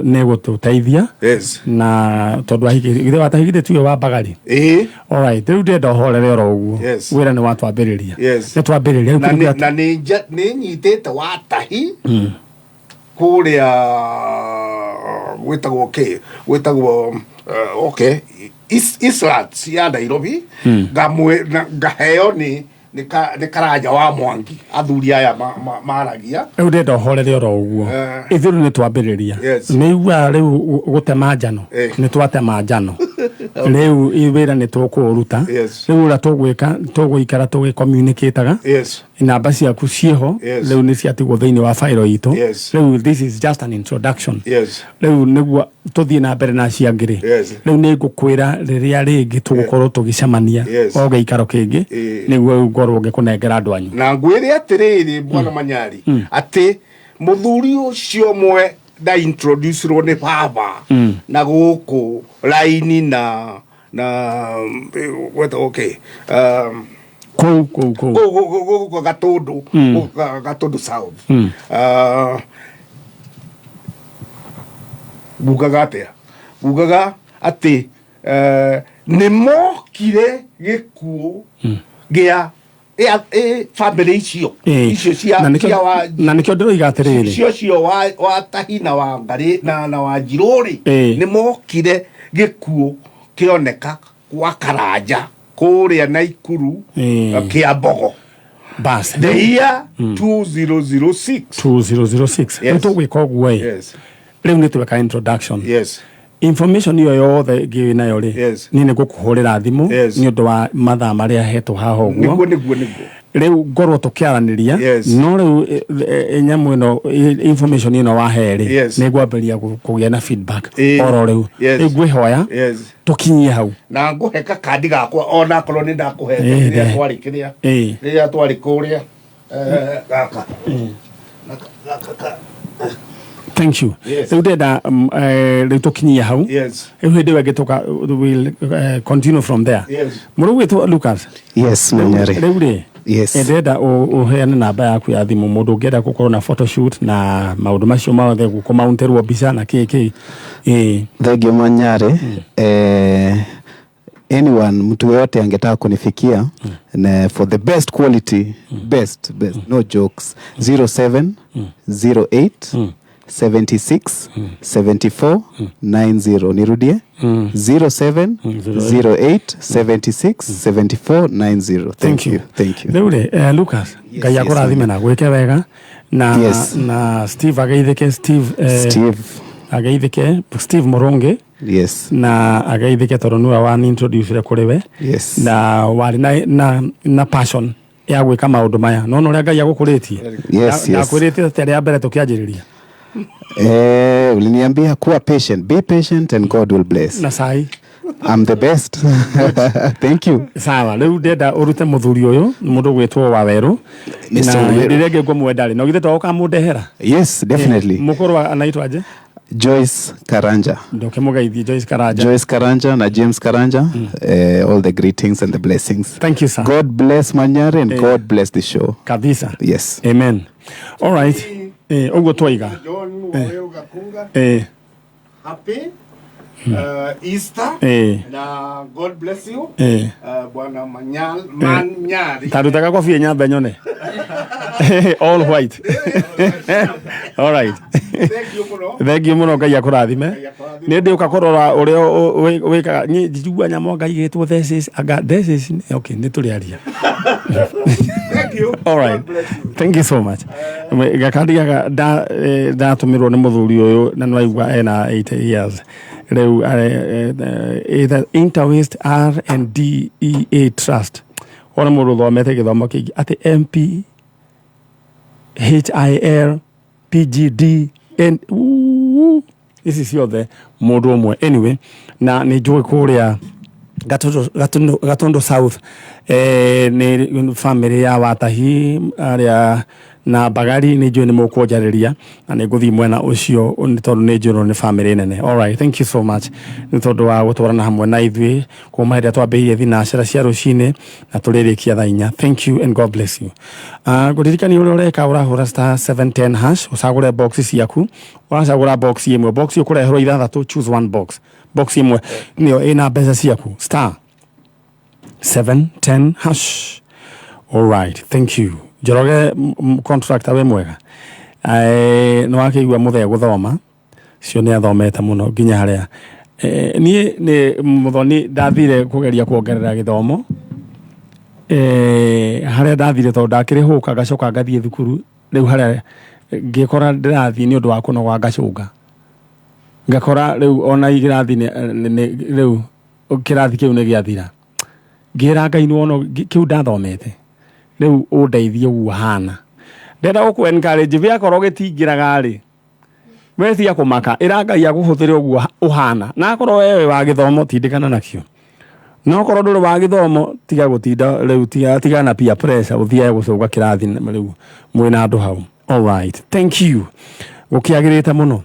ni gututeithia. Yes. Na tondu ahigire Watahire tuyo wa Mbagari. All right. Riu ndenda horere oro uguo. Wira ni watwambiriria. Ni twambiriria na ni nyitete Watahi kuria wetagwo Eastlands ya Nairobi ngaheo ni Karanja wa Mwangi athuri aya maragia riu ndenda horere oro uguo ithiru ni twambiriria ni igua riu gutema njano ni twatema njano riu iwira ni tukuruta riu ura tugwikara tugicommunicateaga namba ciaku cieho riu ni ciatigwo thiini wa fairo itu riu this is just an introduction riu niguo tuthie na mbere na ciangiri riu ni ngukwira riria ringi tugukorwo tugicamania o giikaro kingi niguo ngorwo ngikunengera andu anyu na ngwire atiriri bwana Manyari ati muthuri ucio mwe da introduce ro ni baba na guku laini na what Gatundu south bugaga ati ni mokire gikuo gia family icio cia na nikio ndiroiga atiriri cio Watahi na Wangari na Wanjiruri ni mokire gikuo kioneka kwa Karanja kuria Naikuru Kiambogo bas the year 2006 2006 Yes. nto gwika ogwo yes riu ni tweka introduction yes information iyo yothe ngi nayo ri Yes. ni gukuhurira thimu Yes. ni undu wa mathaa maria hetwo haha ogwo niguo riu ngorwo tukiaraniria Yes. no riu nyamu ino information ino waheri Yes. ni gwambiria kugia na feedback Eh. oro riu Yes. ngwihoya yes tukinyie hau na nguheka kandi gakwa ona korwo ni ndakuhete Eh, riria eh. twari kiria Eh. riria twari kuria gaka gaka thank you Yes. riu ndenda riu tukinyie hau yes riu hindi wengi tuka will continue from there yes muru gwitwo Lucas Yes, Munyari. riu ri Yes. ndenda uheane namba yaku ya thimu mundu ngenda gukorwo na photoshoot na maundu macio mothe gukumaunterwo mbica na kiki Thank you, Munyari. Anyone, mtu yote angetaka kunifikia na for the best quality, best, no jokes, 07 08 76 74 90. Nirudie 07 08 76 74 90. Thank you. riu ri Lucas ngai akurathime na gwike wega na Yes. na Steve ageithike Steve. ageithike Steve Moronge Yes. na ageithike tondu niwe wani introduce kuri we Yes. na wari na passion ya gwika maundu maya no uria ngai agukuritie Yes, yes. akwirite tere ya mbere tukianjiriria Uliniambia kuwa patient. Be patient and God will bless. na sai I'm the best. Thank you. sawa riu ndenda urute muthuri uyu mundu gwitwo Waweru Mr. na Waweru. ndirege ngomwendari no githe twoka mundehera Yes, definitely. mukuru anaitwaje Joyce Karanja. ndoke mugeithie Joyce Karanja Joyce Karanja na James Karanja. All the greetings and the blessings. Thank you, sir. God bless Manyare and God bless the show. kabisa Yes. amen all right uguo twaiga John Waweru Gakunga happy Easter na God bless you bwana Manyari tarutaga kofia nyamba nyone all white all right thank you muno ngai akurathime ni ndi ukakorora uria wika njigua nyamo ngai gitwo thesis okay ni turiaria thank you all right thank you so much gakandi da tumirwo ni muthuri uyu na nwaigua ena 8 years riu either Interwest R&DEA Trust ona mundu thomete githomo kingi ati MP HIR PGD and isi ciothe mundu umwe anyway na ni njui kuria Gatondo South ni family ya Watahi aria na Bagari ni njui ni mukwonjariria na ni nguthi mwena ucio ni tondu ni njui ni family nene. All right, thank you so much ni tondu wa gutwarana hamwe na ithui kuma hĩndĩ twambĩrĩirie thinacera cia rũcinĩ na tũrĩrĩkia thaa 4. Thank you and God bless you. Ngũririkania ũrĩa ũreka ũrahũra star 710 hash ũcagũre box ciaku ũracagũra box ĩmwe box ũkũreherwo ithathatũ choose one box ĩmwe nĩyo ĩna mbeca ciaku star 710 hash. All right, thank you. Njoroge contractor we mwega no akĩigua mũthee gũthoma cio nĩ athomete mũno nginya harĩa niĩ nĩ mũthoni ndathire kũgeria kuongerera gĩthomo harĩa ndathire tondũ ndakĩrĩhũka ngacoka ngathiĩ thukuru rĩu harĩa ngĩkora ndĩrathiĩ nĩ ũndũ wa kũnoga ngacũnga ngakora rĩu ona igĩrathi rĩu kĩrathi kĩu nĩ gĩathira ngĩra Ngai nĩ wono kĩu ndathomete rĩu ũndeithie ũguo hana ndenda gũkũ encourage vya korwo gĩtingĩraga rĩ wetia kũmaka ĩra Ngai agũhũthĩre ũguo ũhana na akorwo wewe wa gĩthomo tindĩkana nakĩo no korwo ndũrĩ wa gĩthomo tiga gũtinda rĩu tiga na peer pressure ũthiae gũcũnga kĩrathi rĩu mwĩna andũ hau. All right, thank you gũkĩagĩrĩte mũno.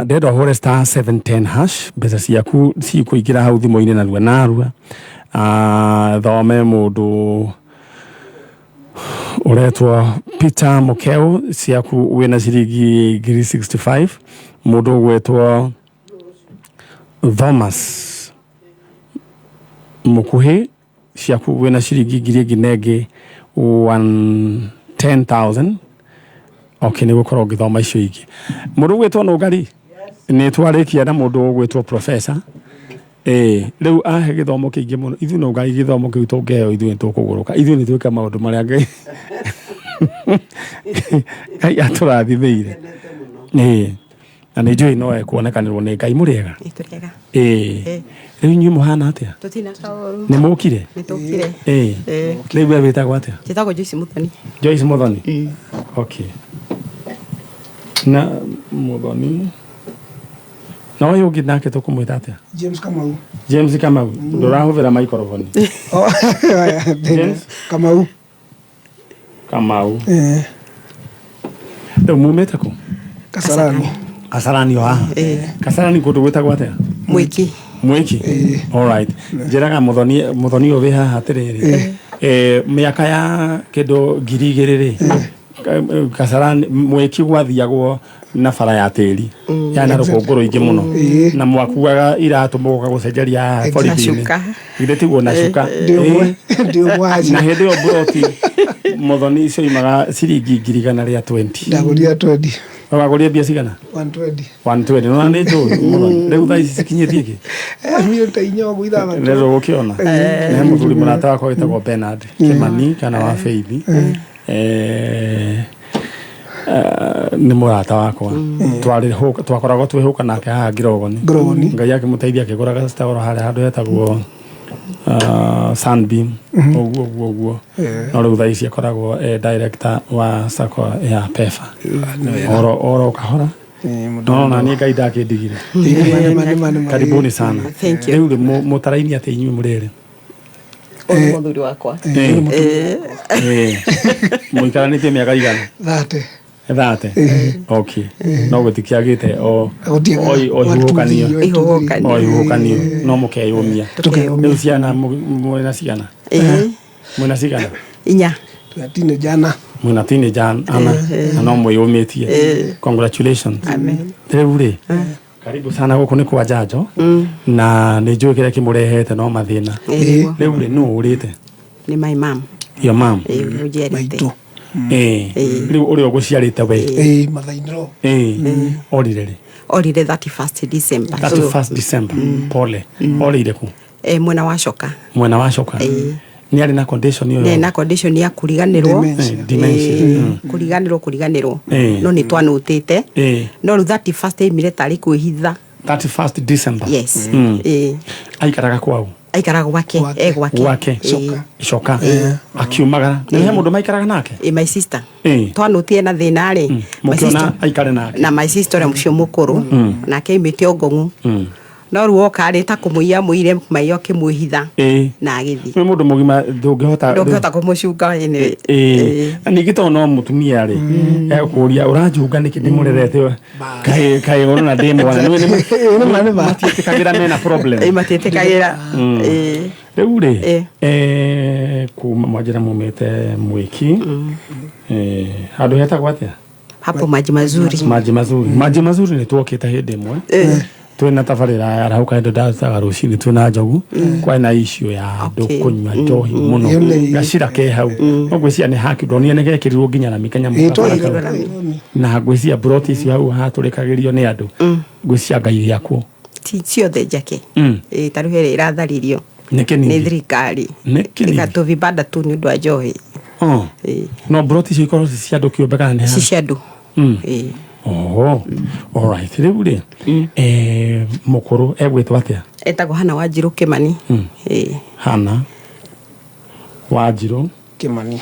Ndenda ũhũre star 710 hash mbeca ciaku cikũingĩra hau thimũ-inĩ narua narua. Thome mũndũ uretwo Peter Mokeo ciaku wina ciringi 65. Mũndũ gwetwo Thomas Mukuhi ciaku wina ciringi ngingi 110,000. Okay, nĩguo korwo ngĩthoma icio ingĩ. Mũndũ gwetwo Nũngari nĩ twarĩkia na mũndũ gwetwo Professor Riu ahe githomo kiingi muno ithu no ngai githomo kiu tungeheo ithu nitukuguruka ithu ni twika maundu maria ngai ngai aturathithiire na nä njå no ekuonekanärwo nä ngai må rä ega rä u inyuä må hana atä a nä må kire rä u wä tagwo atä a Joyce Muthoni na Muthoni na å yå å ngä nake tå kå mwä ta atä a James Kamau ndå rahå thä ra maikoroboni Kamau rä u mumä te kå Kasarani wa Kasarani kå ndå gwä tagwo atä a Mwiki alright njĩraga Muthoni å wä haha atä rä rä mä aka ya kä ndå 2000 rä Kasarani Mwiki gwathiagwo na bara ya tĩri yana rå kå ngå rå ingä må no na mwakuaga iratå må goka gå cenjeria borithi-inä githä tiguo na cuka na hä ndä ä yo mburoti Muthoni icio imaga ciringi 100 rĩa 20 ndagå 20 wagå ria mbia cigana 120 nona nä njå rä u thaa ici cikinyä tie kä rä gå kä ona nä må thuri må rata wakwa wä tagwo Bernard Kimani kana wa Feithi nä må rata wakwa twakoragwo twä hå ka nake haha Ngirogoni ngai akä må teithia akä gå raga citaoro harä handå hetagwo Sunbeam oguo no rä u thaa ici akoragwo director wa sako ya PEFA oro kahora no na nä ngai ndakä ndigire karibuni sana rä u må taraini atä inyuä må rä rä muthuri wakwa må ikaranä tie mä aka igana 30 okay no gå tikä agä te oihåkanio no må keyå mia rä u ciana mwena cigana inya mwena tine jana ana na no mwä yå mä tie congratulations rä u rä karibu sana gå kå nä kwa Njanjo na nä njå kä rä a kä må rehete no mathä na rä u rä no å rä te nä my mam your mam rä u å rä o gå ciarä te we orire 31st December pole orä ire ku mwena wa coka nä arä na condition ä yo na condition ya kuriganirwo kuriganirwo no nä twanå tä te no rä u 31st imire tarä kwä hitha 31st December yes aikaraga kwau aikaraga gwake coka akiumagara nä he må ndå maikaraga nake my sister twanå tie na thä na rä må aikare nake na my sister å cio må kå rå nake aimä te o ngång'u no rä u oka rä ta kå må ia må ire maio kä mwä hitha na agä thiä må ndå må gima ndå ngä hota kå må cunga na ningä to no må tumia rä ekå ria å ranjunga nä kä ndä må rerete kaä gå na ndä mwana matiä tä kagä ra mena matiä tä kagä ra rä u rä kuma mwanjä ra må mä te mwä ki handå hetagwo atä a hapo maji mazuri nä twokä te hä ndä ĩmwe twina tabarira arauka ndo ndasaga rucini twina njogu kwina icio ya andu kunywa njohi muno gacira ke hau ngwiciria ni haki ndonire ni gekirirwo nginya na mikenya na ngwiciria broti icio hau haturikagirio ni andu ngwiciria ngai yaku ti ciothe njake taruhere iratharirio ni thirikari gato vibanda tu ni undu wa njohi no broti icio ikorwo ci andu kiumbe kana ni ci andu all right rä u rä må kå rå egwä two atä a etagwo Hana Wanjirå Kimani Hana Wanjirå Kimani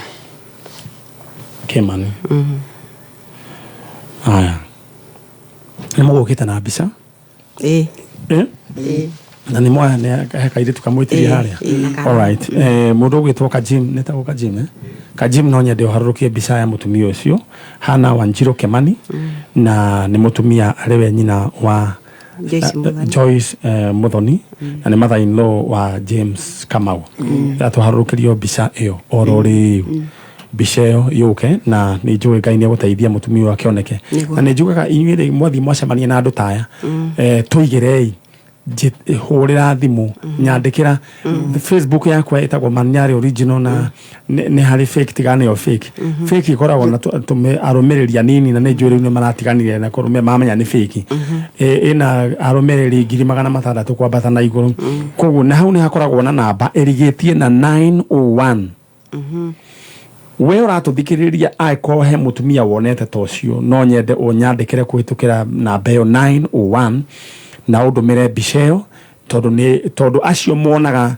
aya nä må gå kä te na mbica na nä moya nä kairä tu kamwä tirie harä a all right må ndå å gwä two Kajim nä tagwo Kajim no nyende å harå rå kie mbica ya må tumia å cio Hana Wanjirå Kimani na nä må tumia arä we nyina wa Joyce Muthoni na nä mother-in-law wa James Kamau atå harå rå kä rio mbica ä yo oro rä u mbica ä yo yå ke na nä njå ngai nä egå teithia må tumia wake oneke na nä njugaga inyuä rä mwathi mwacemania na andå taya tå igä rei hurira thimu nyandikira Facebook yakwa itagwo Manyari original na ni hari fake tigane yo fake fake ikoragwo na tume arumiriria nini na ne njuri ni maratiganire na kurume mamenya ni fake ina arumiriri 600 kwambata na iguru koguo na hau ni hakoragwo na namba erigetie na 901 we uratuthikiriria aiko he mutumia wonete tocio no nyende unyandikire kuhitukira namba yo 901 na udumire bicheo tondu acio monaga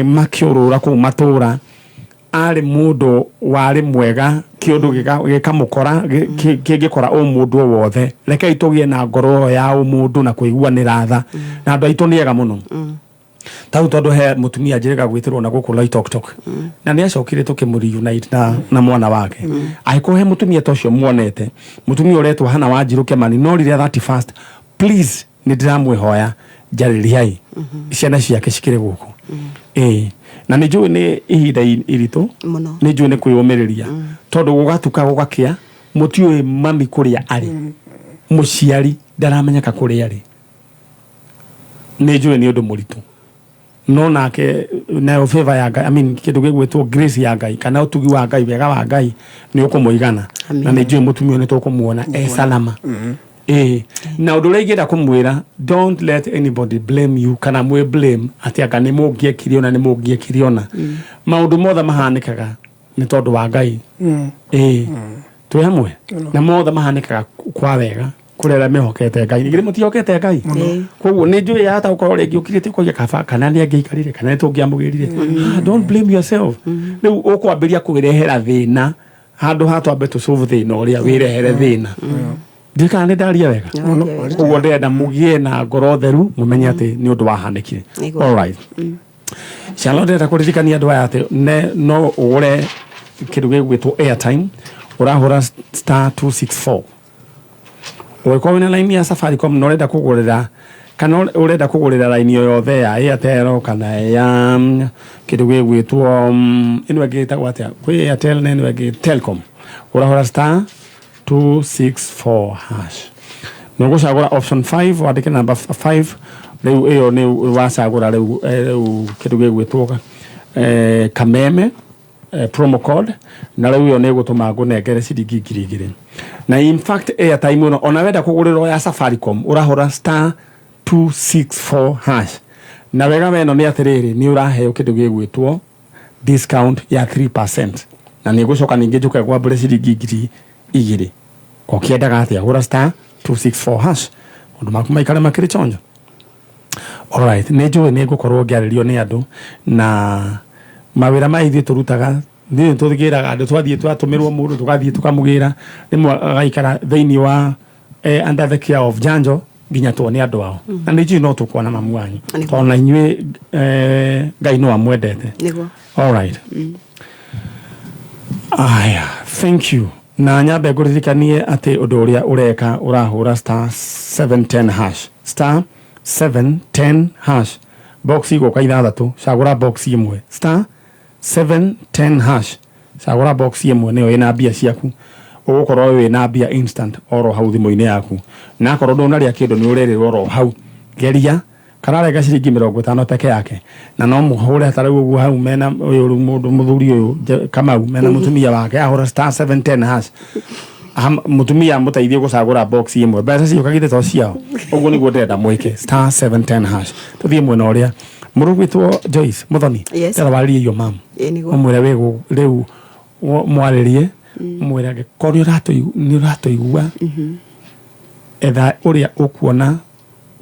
makiurura ku matura ari mundu wari mwega kiundu gikamukora kingikora mundu wothe reke itugie na ngoro ya mundu na kuiguanira tha na andu aitu niega muno tau tondu he mutumia njirega gwitirwo na guku Loitoktok na ni acokire tukimuriunite na mwana wake aiko he mutumia tocio muonete mutumia uretwo hana wanjiruke mani no rire 31st please ni ndiramwihoya jaririai ciana ciake cikire guku na ni njui ni ihinda iritu ni njui ni kwiyumiriria tondu gugatuka gugakia mutiwe mami kuria ari muciari ndaramenyeka kuria ari ni njui ni undu muritu no nake na favor ya Ngai kindu gigwitwo grace ya Ngai kana utugi wa Ngai wega wa Ngai ni ukumuigana na ni njui mutumia ni tukumuona salama na udure igira kumwira don't let anybody blame you kana mwe blame ati aka ni mugie kiriona ni mugie kiriona maundu mothe mahanikaga ni tondu wa Ngai tu hamwe na mothe mahanikaga kwa wega kurera mehokete Ngai ngire mutihokete Ngai koguo ni njui hata ukoro regi ukirite kwa kaba kana ni angeikarire kana tungiamugirire don't blame yourself riu ukwambiria kwirehera thina handu hatwambe tu solve thina uria wirehere thina ndikana ndaria wega koguo ndenda mugie na ngoro theru mumenye ati ni undu wahanekire all right Charlotte ndenda kuririkania andu aya ati no ugure kindu gigwitwo airtime urahura *264 Wewe na line ya Safaricom no renda kugurira kana urenda kugurira line yothe ya Airtel kana ya kindu gigwitwo ino agita gwatia kwi Airtel na ino agita Telcom urahura *264 hash no gucagura option 5 wadike number 5 riu iyo ni wasagura riu kindu gigwitwo kameme promo code na riu iyo ni gutuma ngunengere ciringi 2,000 na in fact airtime no ona wenda kugurira ya Safaricom urahura *264 hash na wega weno ni atiriri ni uraheo kindu gigwitwo discount ya 3% na ni gucoka ningi njuke gwa bure ciringi 2,000 ko kiendaga atia hura *264 hash undu maku maikare makiri chonjo all right ni njui ni gukorwo ngiaririo ni andu na mawira maithie turutaga ni tuthigiraga andu twathie twatumirwo mundu tugathie tukamugira rimwe agaikara thiini wa under the care of Njanjo nginya tuone andu ao na ni njui no tukwana mamu wanyu tona inyue Ngai no amwendete all right aya thank you na nyambe nguririkanie ati undu uria ureka urahura *710 hash *710 hash box igoka 6 cagura box imwe *710 hash cagura box imwe niyo ina bia ciaku ugukorwo we na bia instant oro hau thimu-ini yaku na korwo ndonaria kindu ni urerirwo oro hau geria kararega ciringi 50 peke yake na no muhure tarau ugu hau mena uyu mundu muthuri uyu kama mena mutumia wake ahura *710 hash mutumia mutaithie gucagura box imwe mbeca ciukagite to ciao uguo niguo ndenda mwike *710 hash tuthie mwena uria murugwitwo Joyce Muthoni tara waririe yo mam umwire wego riu mwaririe mwirage kori ni uratoigua etha uria ukuona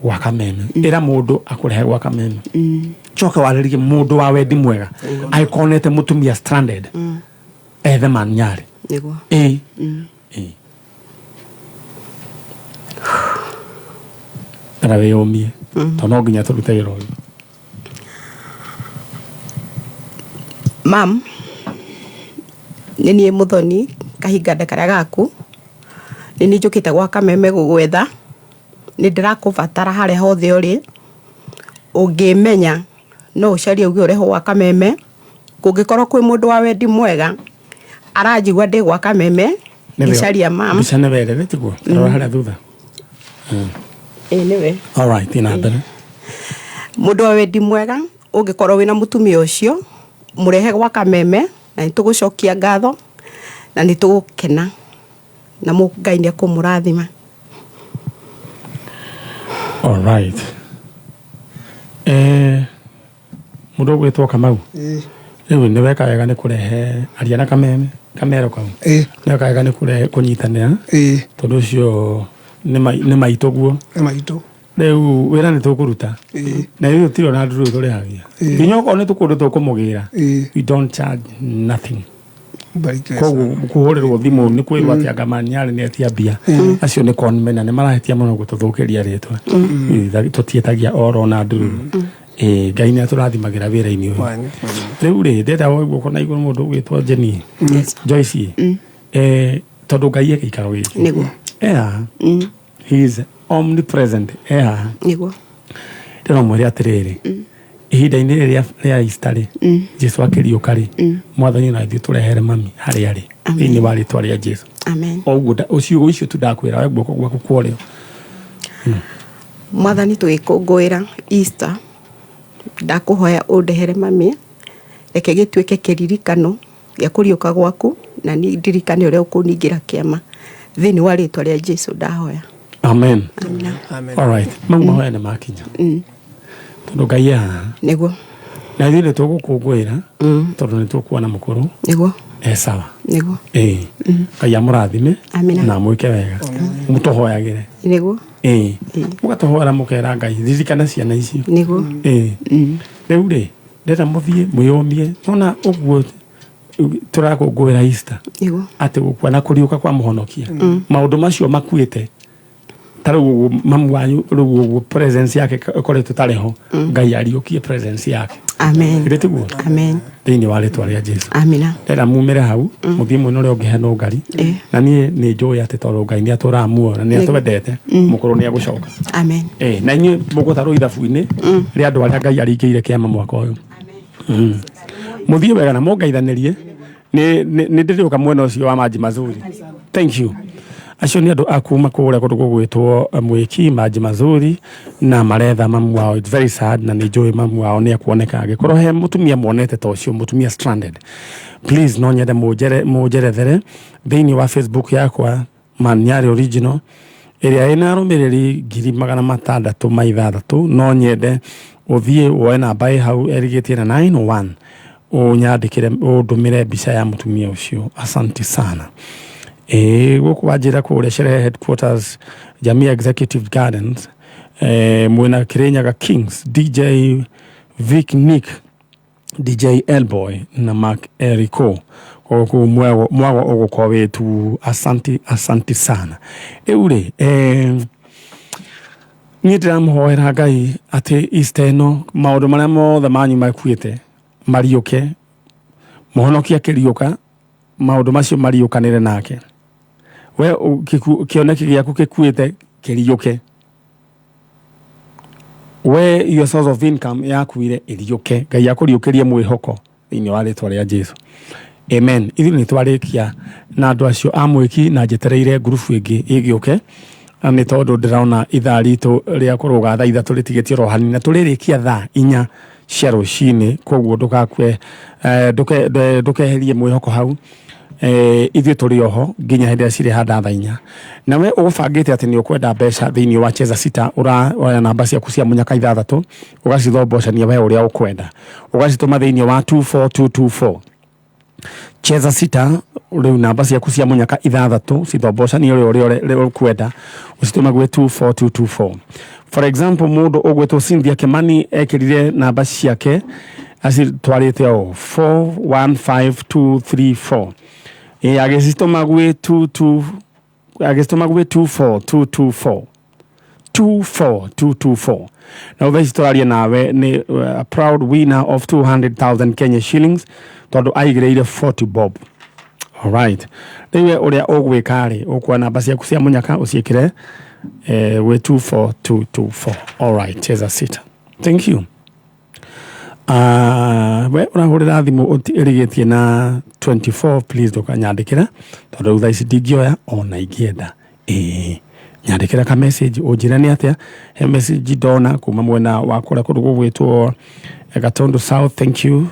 waka meme era mundu akurehe waka meme choka waririe mundu wa wendi mwega aikonete mutumia stranded ethe Manyari niguo na weomie tono nginya turute wira uyu mam nini Muthoni kahingande karia gaku nini njukite gwa kameme gugwetha ni ndirakubatara haria hothe uri ungimenya no ucarie uge ureho gwa kameme kungikorwo kwi mundu wa wendi mwega aranjigua ndi gwa kameme gicaria mam bica ne were tiguo rora haria thutha niwe all right ina mbere mundu wa wendi mwega ungikorwo wina mutumia ucio murehe gwa Kameme na nitugucokia ngatho na nitugukena na Ngai ni akumurathima. All right. Mundu gwitwo Kamau. Riu ni weka wega ni kurehe aria na Kamero kau. Ni weka wega ni kurehe kunyitanira. Tondu ucio ni maito guo. Ni maito. Riu wira ni tukuruta. Na riu tiro na nduru turihagia. Nginya ko ni tukundu tukumugira. We don't charge nothing. Kuhurirwo thimu ni kwirwa ati Angamani ari ni atia bia acio ni konmena ni marahetia muno gututhukiria ritwa tutietagia oro na nduru Ngai ni aturathimagira wira-ini uyu riu ri ndenda woguo kona iguru mundu gwitwo Jenny Joyce tondu Ngai egikaro giki niguo he is omnipresent niguo ndero mwiri atiriri ihinda-ini riria ria Easter Jesu akiriuka ri mwathani na ithuĩ turehere mami hari ari thĩinĩ wa rĩtwa rĩa Jesu amen oguo ũcio icio tu ndakwĩra we guoko gwaku kũrĩo mwathani tũgĩkũngũĩra Easter ndakuhoya undehere mami reke gĩtuĩke kĩririkano gĩa kũriũka gwaku na ni ndirikane ũrĩa ũkũningĩra kĩama thĩinĩ wa rĩtwa rĩa Jesu ndahoya amen all right mahoya nĩ makinya tondu Ngai haha niguo na ithuĩ nĩ tũgũkũngũĩra tondu nĩ tũkuona mũkũrũ niguo sawa niguo Ngai amũrathime na mwĩke wega mũtũhoyagĩre niguo mũgatũhoera mũkera Ngai ririkana ciana icio niguo rĩu rĩ ndĩrenda mũthiĩ mwĩyũmie nona ũguo tũrakũngũĩra Easter niguo atĩ gũkua na kũriũka kwa mũhonokia maũndũ macio makuĩte tarau mamu wanyu rugu presence yake koretwo tariho Ngai ariukie presence yake amen ndetiguo amen thĩinĩ wa rĩtwa rĩa Jesu amina ndĩrenda mumĩre hau mũthiĩ mwena ũrĩa ũngĩhena Ngai na niĩ nĩ njũĩ atĩ tondũ Ngai nĩ atũraga muoyo na nĩ atwendete mũkũrũ nĩ agũcoka amen na inyuĩ mũgũtarwo ithabu-inĩ rĩa andũ arĩa Ngai aringĩire kĩama mwaka ũyũ mũthiĩ wega na mũngeithanĩrie nĩ ndĩrĩũka mwena ũcio wa Maji Mazuri thank you acio ni andu akuma kuria kundu gugwitwo mwiki Maji Mazuri na maretha mamu wao it's very sad na ni joy mamu wao ni akuoneka agikorwo he mutumia monete ta ucio mutumia stranded please no nyende mujerethere thiini wa Facebook yakwa Maniari original ĩrĩa ĩna arũmĩrĩri 666 no nyende uthie woe namba hau erigetie na 901 unyandikire undumire mbica ya mutumia ucio asante sana guku wajira kuria sherehe headquarters Jamii Executive Gardens mwena Kirinyaga Kings DJ Vic Nick DJ Elboy na Mark Erico kwa mwago oguko wetu asante sana uri ni ndĩramũhoera Ngai atĩ Easter ĩno maũndũ marĩa mothe manyu makuĩte mariũke mũhonokia kĩriũka maũndũ macio mariũkanĩre nake we kĩoneki gĩaku gĩkuĩte kĩriũke we your source of income yakuire ĩriũke Ngai akũriũkĩrie mwĩhoko thĩinĩ wa rĩtwa rĩa Jesu amen ithuĩ nĩ twarĩkia na andũ acio a mwĩki na njetereire ngurubu ĩngĩ ĩgĩũke nĩ tondũ ndĩraona ithaa ritũ rĩa kũrũga thaa 3 rĩtigĩtie ro hanini na tũrĩrĩkia thaa 4 cia rũcinĩ koguo ndũgakue ndũkeherie mwĩhoko hau ithuĩ tũrĩ oho nginya hĩndĩ cirĩ handa thaa 4 na we ũgũbangĩte atĩ nĩ ũkwenda mbeca thĩinĩ wa Cheza Sita ũra namba ciaku cia munyaka 6 ũgacithombocania we ũrĩa ũkwenda ũgacitũma thĩinĩ wa 24224 Cheza Sita rĩu namba ciaku cia munyaka 6 cithombocania ũrĩa ũkwenda ũcitũma gwĩ 24224 for example mũndũ ũgwĩtwo Cynthia Kimani ekĩrire namba ciake acitwarĩte o 415234 agĩcitũma gwĩ 24224 na ũtheci tũraria nawe nĩ a proud winner of 200,000 Kenya shillings tondũ aigĩrĩire 40 bob alright rĩu ũrĩa ũgwĩka rĩ ũkwa namba ciaku cia munyaka ũciĩkĩre gwĩ 24224 alright Cheza Sita thank you we urahurira thimu irigetie na 24 please ndukanyandikira tondu thaa ici ndingioya ona ingĩenda nyandikira ka message ujirani atia he message dona kuma mwena wa kura kundu gwitwo Gatondo South. Thank you.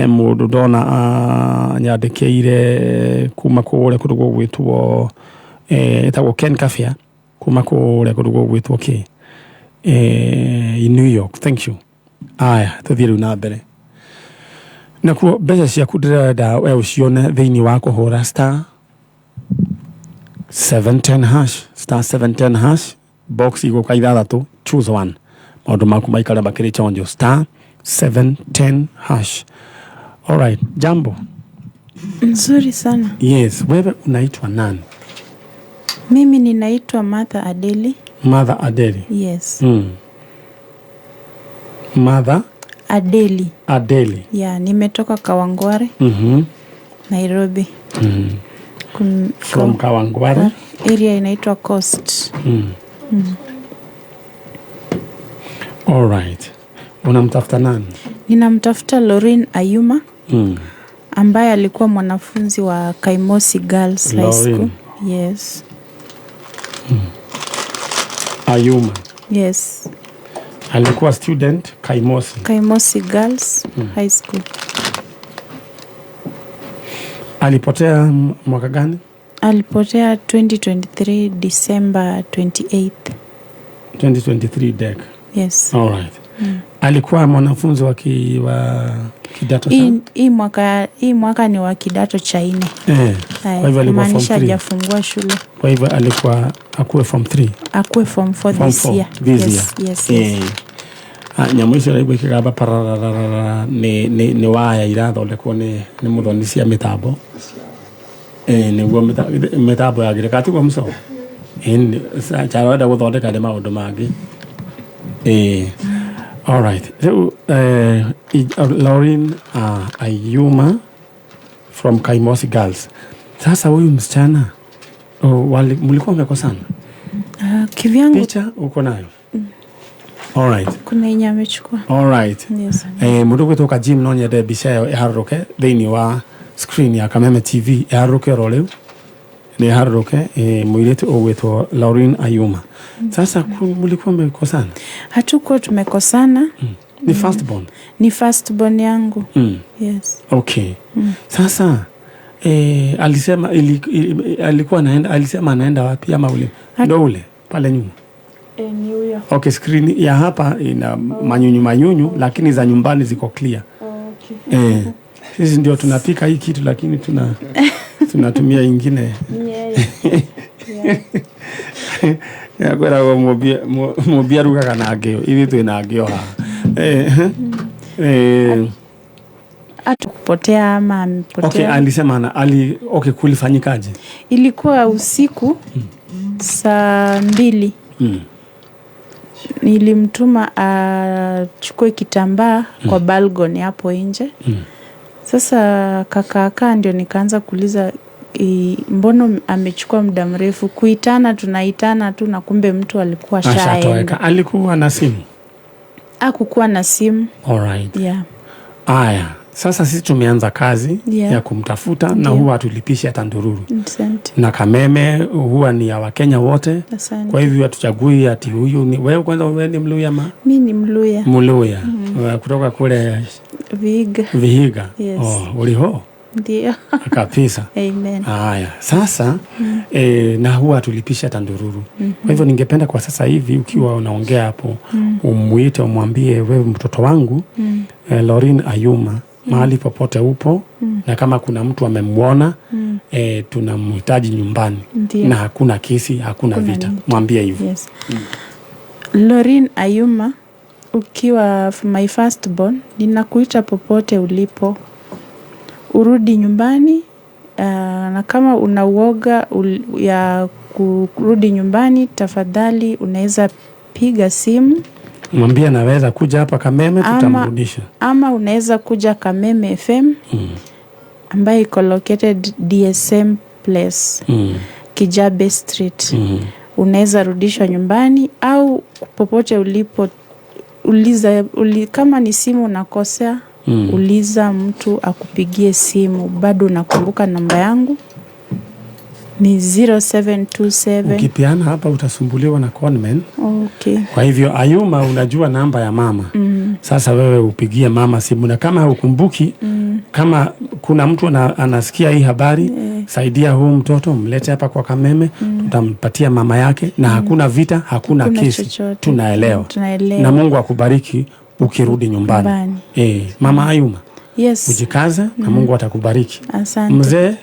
Mundu dona nyandikire kuma kure kundu gwitwo etagwo Ken Cafe kuma kure kundu gwitwo in New York. Thank you. Aya tuthiru na mbere nakuo mbeca ciaku ndirenda we ucione thiini wa kuhura star 710 hash star 710 hash box iguka ithathatu choose one maundu maku maikara bakiri chonjo star 710 hash. All right, jambo nzuri sana. Yes, wewe unaitwa nani? Mimi ninaitwa Martha Adeli. Mother Adeli. Yes. Mother Adeli. Adeli. Yeah, nimetoka Kawangware. Nairobi. From Kawangware. Area inaitwa Coast. All right. Unamtafuta nani? Ninamtafuta Lauren Ayuma. Ambaye alikuwa mwanafunzi wa Kaimosi Girls High School. Yes. Ayuma. Yes. Alikuwa student Kaimosi Girls High School. Alipotea mwaka gani? Alipotea 2023 December 28th. 2023 dek. Yes. All right. Alikuwa mwanafunzi wa kidato cha? Hii mwaka ni wa kidato cha 4. Kwa hivyo alikuwa form 3. Hajafungua shule. Kwa hivyo alikuwa akuwe form 3. Akuwe form 4 this year. Yes. Nyamuicio raibu ikigamba parararara ni waya irathondekwo ni muthoni cia mitambo niguo mitambo ya girikati kwa mso charwenda guthondeka ni maundu mangi. All right. Lauren Ayuma from Kaimosi Girls. Sasa huyu msichana mlikuwa mmekosana? Kivyangu picha uko nayo? All right. Kuna yenye amechukua. All right. Yes. Mundu gwitoka Jim no nyende bica yo iharuruke thiini wa screen ya Kameme TV iharuruke roliu ni iharuruke muiritu ugwitwo Lauren Ayuma. Sasa mlikuwa mmekosana? Hatukuwa tumekosana. Ni firstborn? Ni firstborn yangu. Yes. Okay. Sasa alisema alikuwa anaenda wapi ama ule? Ndio ule pale nyuma. Ni huyo. Okay, screen ya hapa ina manyunyu lakini za nyumbani ziko clear. Okay. Sisi ndio tunapika hii kitu lakini tunatumia ingine. Ya kwera go mobia ruga kana ageo hivi tu ina ageo ha. Atukupotea ama amepotea. Okay, alisema kulifanyikaje? Ilikuwa usiku saa 2. Nilimtuma achukue kitambaa kwa balcony hapo nje. Sasa kaka ndio nikaanza kuuliza mbono amechukua muda mrefu kuitana, tunaitana tu na kumbe mtu alikuwa shaenda. Alikuwa na simu? Hakukuwa na simu. All right. Yeah. Aya, sasa sisi tumeanza kazi ya kumtafuta na huwa tulipisha tandururu. Na Kameme huwa ni ya Wakenya wote. Kwa hivyo hatuchagui ati huyu ni wewe kwanza wewe ni Mluya ma? Mimi ni Mluya. Mluya. Kutoka kule Vihiga. Yes. Uliho? Ndio. Kabisa. Amen. Haya, sasa na huwa tulipisha tandururu. Kwa hivyo ningependa kwa sasa hivi ukiwa unaongea hapo umuite umwambie wewe mtoto wangu Lauren Ayuma mahali popote upo na kama kuna mtu amemwona tunamhitaji nyumbani. Na hakuna kesi, hakuna vita. Mwambie hivyo. Yes. Lauren Ayuma, ukiwa my firstborn, ninakuita popote ulipo. Urudi nyumbani na kama una uoga ya kurudi nyumbani, tafadhali unaweza piga simu. Mwambie naweza kuja hapa Kameme tutamrudisha. Ama unaweza kuja Kameme FM ambayo iko located DSM Place. Kijabe Street. Unaweza rudishwa nyumbani au popote ulipo uliza kama ni simu unakosea uliza mtu akupigie simu. Bado nakumbuka namba yangu Ni 0727. Ukipiana hapa utasumbuliwa na conmen. Okay. Kwa hivyo Ayuma, unajua namba ya mama. Sasa wewe upigie mama simu, na kama hukumbuki, kama kuna mtu anasikia hii habari, saidia huu mtoto, mlete hapa kwa Kameme, tutampatia mama yake, na hakuna vita, hakuna kesi. Tunaelewa. Na Mungu akubariki ukirudi nyumbani. Mama Ayuma. Yes. Ujikaze na Mungu atakubariki. Asante. Mzee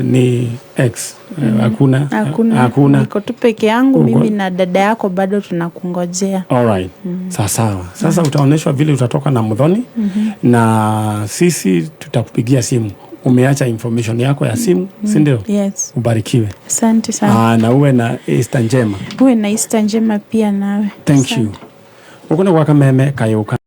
ni ex. Hakuna. Niko tu peke yangu mimi na dada yako bado tunakungojea. Alright. Sawa. Sasa utaoneshwa vile utatoka na Muthoni, na sisi tutakupigia simu. Umeacha information yako ya simu, si ndio? Yes. Ubarikiwe. Asante sana. Na uwe na Easter njema. Uwe na Easter njema pia nawe. Thank you. Ukuna kwa Kameme kayuka.